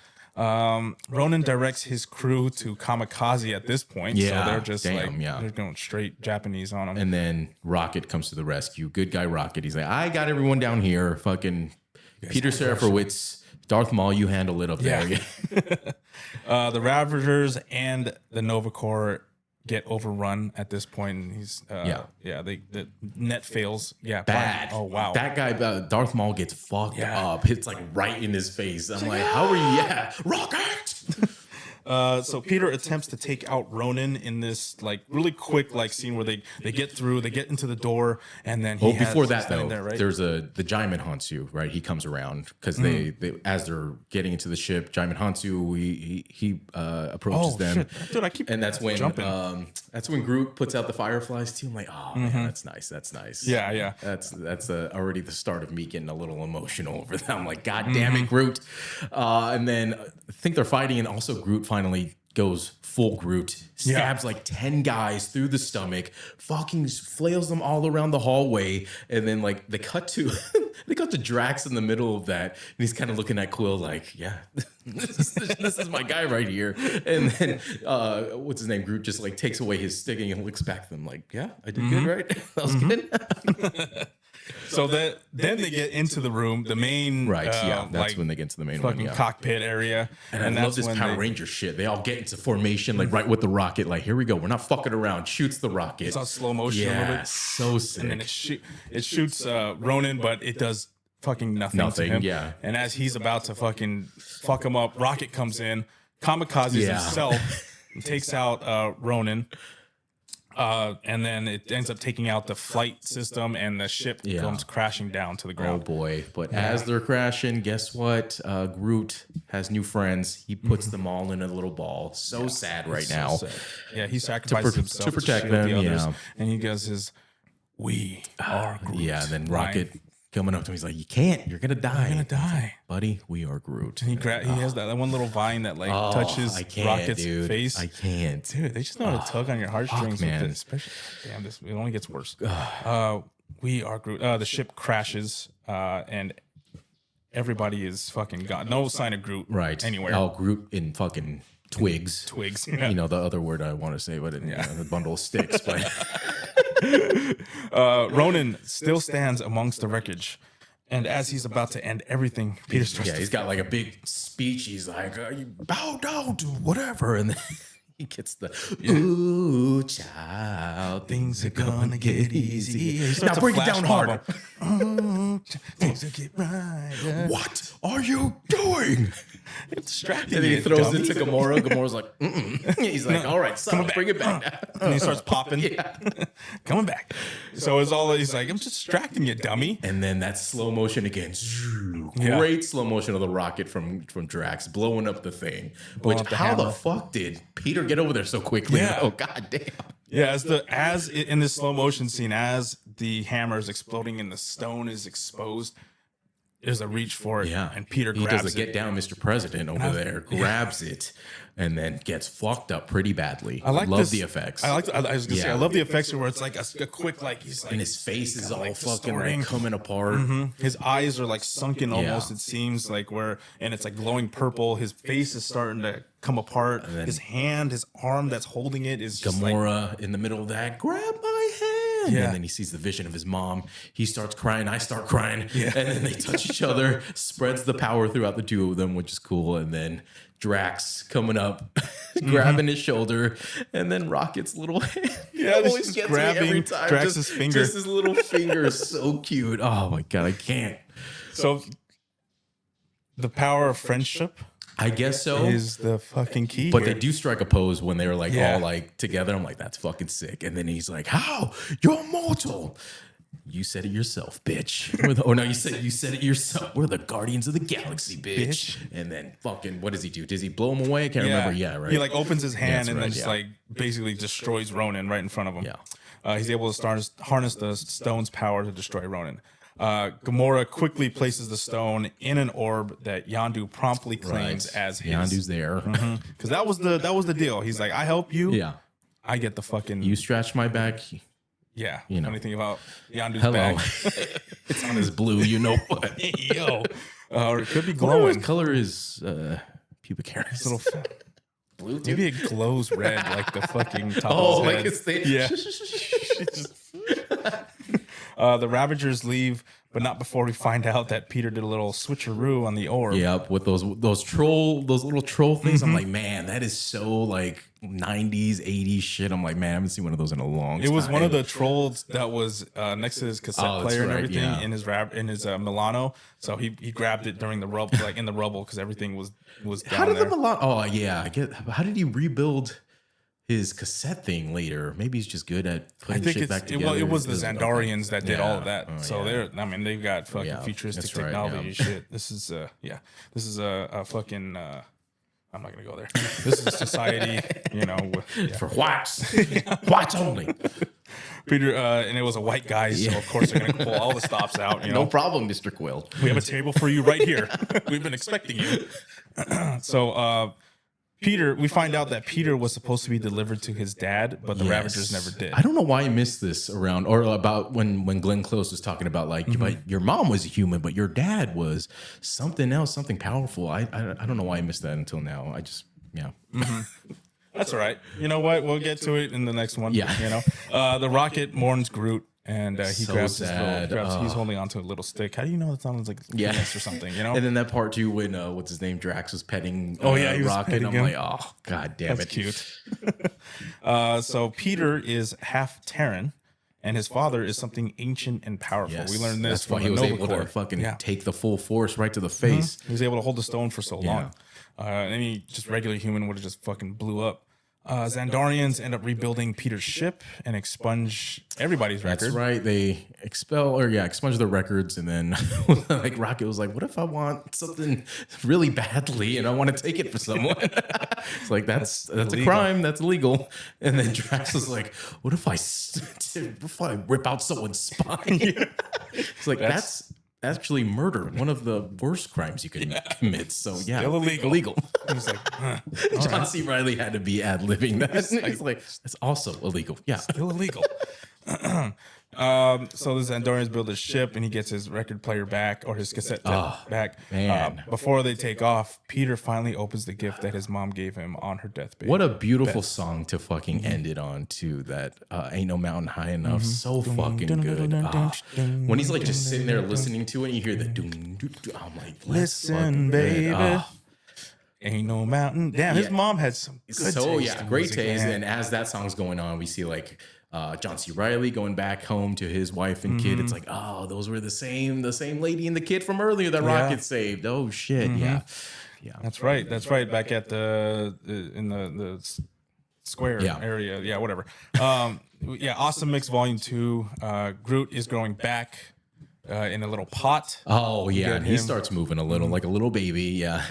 Ronan directs his crew to kamikaze at this point. Yeah, so they're just damn, yeah. they're going straight Japanese on him. And then Rocket comes to the rescue. Good guy Rocket. He's like, I got everyone down here. Fucking Peter Serafinowicz, Darth Maul, you handle it up there. The Ravagers and the Nova Corps get overrun at this point, and he's the net fails. Yeah, Bad. Oh wow. That guy, Darth Maul, gets fucked Yeah. up. It's like right in his face. I'm like, how are you? Yeah, Rocket. So Peter attempts to take out Ronan in this like really quick like scene where they get through, they get into the door, and then Before that though, there, right? there's the Jaimin Hansu, right? He comes around because they as they're getting into the ship, Jaimin Hansu he approaches them. Shit. Dude, I keep And that's when jumping. that's when Groot puts out the fireflies too. I'm like, oh man, that's nice. That's nice. Yeah. That's already the start of me getting a little emotional over that. I'm like, God damn it, Groot. And then I think they're fighting, and also Groot finally goes full Groot, stabs like 10 guys through the stomach, fucking flails them all around the hallway, and then like they cut to They got to Drax in the middle of that, and he's kind of looking at Quill like, yeah, this is my guy right here. And then what's his name? Groot just like takes away his sticking and looks back at them like, yeah, I did good, right? That was good. So then they get into the room, the main That's like, when they get into the main fucking one, cockpit area, and I love this Power Ranger shit. They all get into formation, like right with the rocket. Like, here we go. We're not fucking around. Shoots the rocket. It's on slow motion a little bit. So sick. And then it shoots Ronan, but it does fucking nothing to him. Yeah. And as he's about to fucking fuck him up, Rocket comes in, kamikazes himself, and takes out Ronan. And then it ends up taking out the flight system, and the ship comes crashing down to the ground. Oh boy! But as they're crashing, guess what? Groot has new friends. He puts them all in a little ball. So sad right now. So sad. Yeah, he sacrifices himself to protect shield them. the others, Yeah, and he goes his, "We are Groot." yeah. And then Rocket coming up to him, he's like, "You can't. You're gonna die. You're gonna die, buddy. We are Groot." And he has that one little vine that like touches Rocket's face. I can't, dude. They just know how to tug on your heartstrings, man. Especially, damn, it only gets worse. We are Groot. The ship crashes, and everybody is fucking gone. No sign of Groot anywhere. Oh, Groot in fucking twigs. Twigs. You know the other word I want to say, but the bundle of sticks. But Ronan still stands amongst the wreckage, and as he's about to end everything, Peter starts. He's got like a big speech. He's like, "You bow down to whatever," and then he gets the "Ooh, child, things are gonna get easy." Now bring it down harder. Things will get right. What are you doing? It's distracting. And then he throws it to Gamora. Gamora's like, he's like, all right, son, bring it back. And he starts popping. Coming back. So it's all he's like, I'm just distracting you, dummy. And then that slow motion again. Great slow motion of the rocket from Drax blowing up the thing. How the fuck did Peter get over there so quickly? Yeah. Oh, god damn. Yeah, in this slow motion scene, as the hammer is exploding and the stone is exposed, there's a reach for it. Yeah. And Peter grabs it. He does a get down, Mr. President over there, grabs it, and then gets fucked up pretty badly. I love the effects. I was gonna say, I love the effects where it's like a quick, like he's like, and his face is all like fucking like coming apart. His eyes are like sunken almost. It seems like and it's like glowing purple. His face is starting to come apart. His arm that's holding it is just Gamora in the middle of that. Grab my hand. Yeah. And then he sees the vision of his mom. He starts crying. I start crying. Yeah. And then they touch each other. Spreads the power throughout the two of them, which is cool. And then Drax coming up, grabbing his shoulder, and then Rocket's little hand. Yeah, always gets grabbing me every time. Drax's finger. Just his little finger is so cute. Oh my god, I can't. So the power of friendship, I guess so, is the fucking key. But they do strike a pose when they were like all like together. I'm like, that's fucking sick. And then he's like, "How? You're immortal." You said it yourself, bitch. You said it yourself. We're the Guardians of the Galaxy, bitch. And then fucking, what does he do? Does he blow him away? I can't remember. Yeah, right. He like opens his hand and then just like basically destroys Ronan right in front of him. Yeah. He's able to harness the stone's power to destroy Ronan. Gamora quickly places the stone in an orb that Yondu promptly claims as his. Yondu's there. Because that was the deal. He's like, I help you. Yeah. I get the fucking. You scratch my back. Yeah, you know anything about Yondu's back? It's on his blue, you know what? Yo, or it could be glowing. What color is pubic hair? It's little blue. Maybe it glows red like the fucking top of his head. Yeah. The Ravagers leave, but not before we find out that Peter did a little switcheroo on the orb. Yep, with those little troll things. I'm like, man, that is so like 90s, 80s shit. I'm like, man, I haven't seen one of those in a long time. It was one of the trolls that was next to his cassette player and everything in his Milano. So he grabbed it during the rubble, like in the rubble, because everything was down How did there. the Milano? Oh yeah, I get. How did he rebuild his cassette thing later? Maybe he's just good at putting shit back together. Well, it was the Xandarians that did all of that. So they've got fucking futuristic technology and shit. This is a fucking. I'm not gonna go there. This is a society, for whites, whites only. Peter, and it was a white guy, so of course they're gonna pull all the stops out. No problem, Mr. Quill. We have a table for you right here. We've been expecting you. So Peter, we find out that Peter was supposed to be delivered to his dad, but the Ravagers never did. I don't know why I missed this around, or about when Glenn Close was talking about like your mom was a human, but your dad was something else, something powerful. I don't know why I missed that until now. I just That's all right. You know what? We'll get to it in the next one. Yeah. You know, the Rocket mourns Groot, and he So grabs sad. he's holding onto a little stick. How do you know it sounds like a penis or something? You know. And then that part too when what's his name, Drax was petting He was Rocket. petting I'm him. like, oh god damn That's it. cute. So Peter is half Terran, and his father is something ancient and powerful. Yes, We learned this that's why from he the was Nova able Corps. to fucking take the full force right to the face. He was able to hold the stone for so long. Any just regular human would have just fucking blew up. Xandarians end up rebuilding Peter's ship and expunge everybody's record. That's right. They expunge their records, and then like Rocket was like, "What if I want something really badly and I want to take it for someone?" It's like that's a crime. That's illegal. And then Drax was like, "What if I rip out someone's spine?" It's like that's actually murder, one of the worst crimes you can commit. So yeah, Still illegal. He's like, John C. Reilly had to be ad-libbing that. He's like, it's also illegal. Yeah, Still illegal. So the Xandarians build his ship, and he gets his record player back, or his cassette tape back. man. Before they take off, Peter finally opens the gift that his mom gave him on her deathbed. What a beautiful song to fucking end it on too. That Ain't No Mountain High Enough. So fucking good. When he's like just sitting there listening to it, and you hear the doom, doom, doom, I'm like, Listen, baby. Ain't no mountain. Damn, his mom had some good taste. in Great music, taste. man. And as that song's going on, we see like John C. Reilly going back home to his wife and kid. It's like, oh, those were the same lady and the kid from earlier that Rocket saved. Oh shit, yeah. That's right. That's right. Back at in the square area. Yeah, whatever. Awesome Mix Volume 2. Groot is growing back in a little pot. Oh yeah, and he him. starts moving a little like a little baby. Yeah.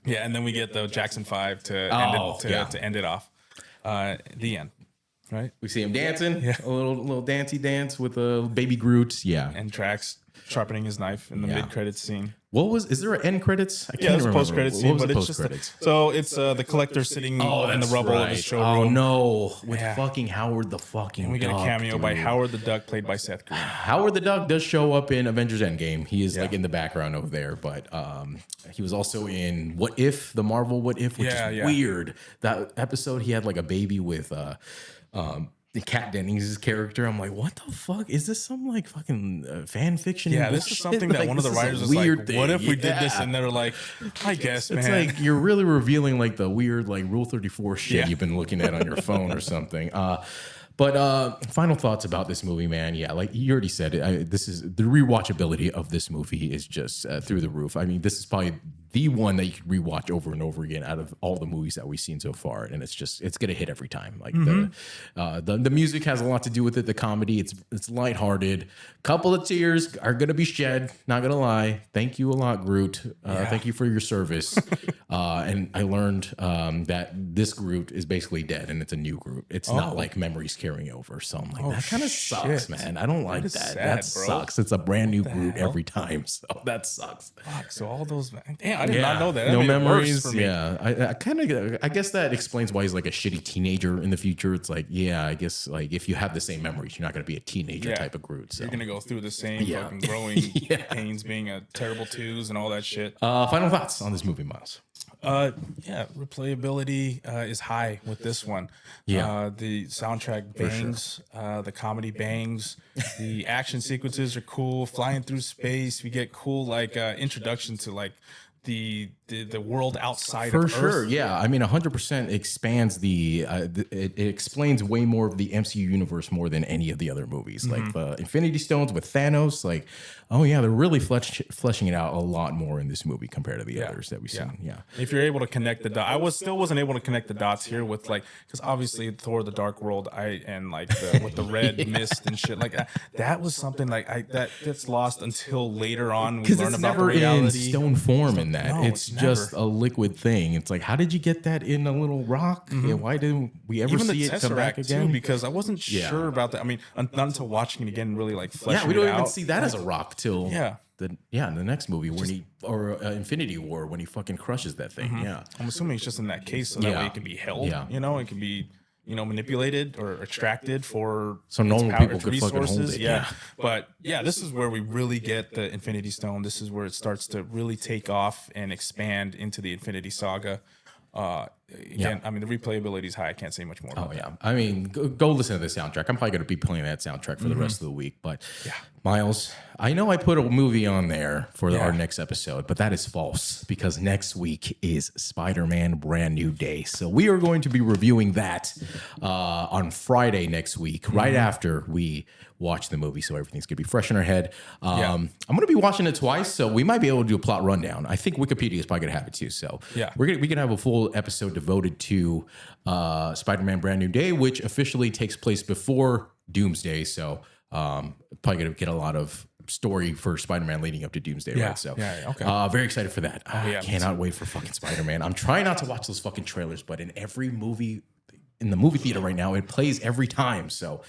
Yeah, and then we get the Jackson 5 to end it off. The end. Right? We see him dancing, a little dancey dance with a baby Groot. Yeah. And Drax sharpening his knife in the mid-credits scene. Is there an end credits? I can't There's a remember. post-credit scene, What was but the it's just post-credits? so it's the collector sitting in the rubble of his showroom. Oh no, with fucking Howard the fucking And we get a Duck, cameo by dude. Howard the Duck, played by Seth Green. Howard the Duck does show up in Avengers Endgame. He is like in the background over there, but he was also in What If, the Marvel What If, which is weird. That episode he had like a baby with the Kat Dennings' character. I'm like, what the fuck? Is this some like fucking fan fiction? Yeah, this is something that like, one of the this is a writers was weird like, thing. what if we did this? And they're like, I guess, man. It's like you're really revealing like the weird like Rule 34 shit you've been looking at on your phone or something. But final thoughts about this movie, man. Yeah, like you already said it. This is the rewatchability of this movie is just through the roof. I mean, this is probably the one that you could rewatch over and over again out of all the movies that we've seen so far, and it's gonna hit every time. Like the music has a lot to do with it. The comedy, it's lighthearted. Couple of tears are gonna be shed. Not gonna lie. Thank you a lot, Groot. Thank you for your service. And I learned that this Groot is basically dead, and it's a new Groot. It's not like memories carrying over. So I'm like, that kind of sucks, man. I don't like that. sad, That bro. sucks. It's a brand new Groot every time. So that sucks. Fuck, so all those, damn, I did not know that. That No made it worse memories. for me. Yeah, I guess that explains why he's like a shitty teenager in the future. It's like, I guess like if you have the same memories, you're not going to be a teenager type of Groot. So You're gonna go through the same fucking growing pains, being a terrible twos and all that shit. final thoughts on this movie, Miles. Replayability is high with this one. The soundtrack bangs, the comedy bangs, the action sequences are cool. Flying through space, we get cool like introduction to like the world outside For of sure, Earth. yeah. I mean, 100% expands it explains way more of the MCU universe more than any of the other movies. Like the Infinity Stones with Thanos, like, oh yeah, they're really fleshing it out a lot more in this movie compared to the others that we've seen. Yeah. If you're able to connect the dots, still wasn't able to connect the dots here with like, because obviously Thor: The Dark World, with the red mist and shit like that was something like that gets lost until later on. We Because learn it's about the never in reality. stone form in that. No, it's just a liquid thing. It's like, how did you get that in a little rock? Yeah, why didn't we ever Even see the it come back Tesseract again? too, because I wasn't sure about that. I mean, not until watching it again, really like fleshing We don't it even out. see that as a rock till Yeah. the next movie when Infinity War when he fucking crushes that thing. Yeah, I'm assuming it's just in that case so that way it can be held. Yeah. You know, it can be manipulated or extracted for So its normal power- people its could fucking hold resources. it, Yeah. yeah. But yeah, this is where we really get the Infinity Stone. This is where it starts to really take off and expand into the Infinity Saga. Again, I mean, the replayability is high. I can't say much more about Oh yeah, I mean, go listen to the soundtrack. I'm probably going to be playing that soundtrack for the rest of the week. But Miles, I know I put a movie on there for our next episode, but that is false because next week is Spider-Man Brand New Day. So we are going to be reviewing that on Friday next week, right after we watch the movie. So everything's going to be fresh in our head. I'm going to be watching it twice, so we might be able to do a plot rundown. I think Wikipedia is probably going to have it too. So we can have a full episode devoted to Spider-Man Brand New Day, which officially takes place before Doomsday. So probably going to get a lot of story for Spider-Man leading up to Doomsday, right? So okay. very excited for that. I cannot wait for fucking Spider-Man. I'm trying not to watch those fucking trailers, but in every movie in the movie theater right now, it plays every time. So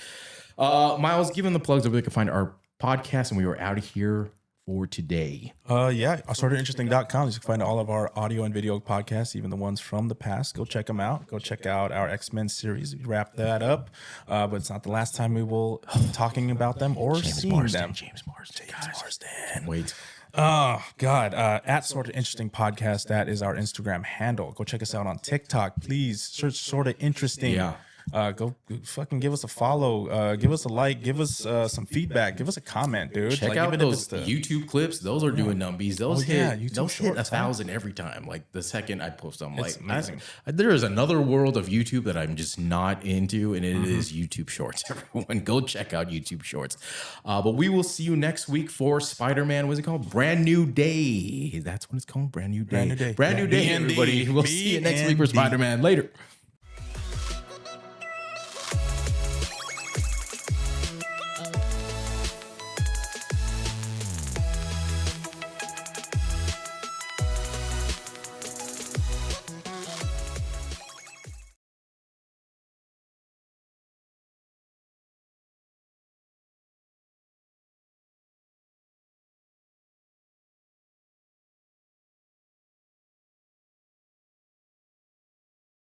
Miles, give them the plugs of where they can find our podcast, and we are out of here for today. SortaInteresting.com. You can find all of our audio and video podcasts, even the ones from the past. Go check them out. Go check out our X-Men series. We wrapped that up, but it's not the last time we will be talking about them or seeing them. James Marsden. Wait. Oh God! At Sorta Interesting Podcast. That is our Instagram handle. Go check us out on TikTok. Please search Sorta Interesting. Yeah. Go fucking give us a follow. Give us a like. Give us some feedback. Give us a comment, dude. Check out those YouTube clips. Those are doing numbies. Those hit YouTube hit Shorts, 1,000 every time. Like the second I post them, like amazing. there is another world of YouTube that I'm just not into, and it is YouTube Shorts. Everyone, go check out YouTube Shorts. But we will see you next week for Spider-Man. What's it called? Brand New Day. That's what it's called. Brand New Day. Brand New Day. Brand New Day, everybody. We'll see you next week for Spider-Man. Later.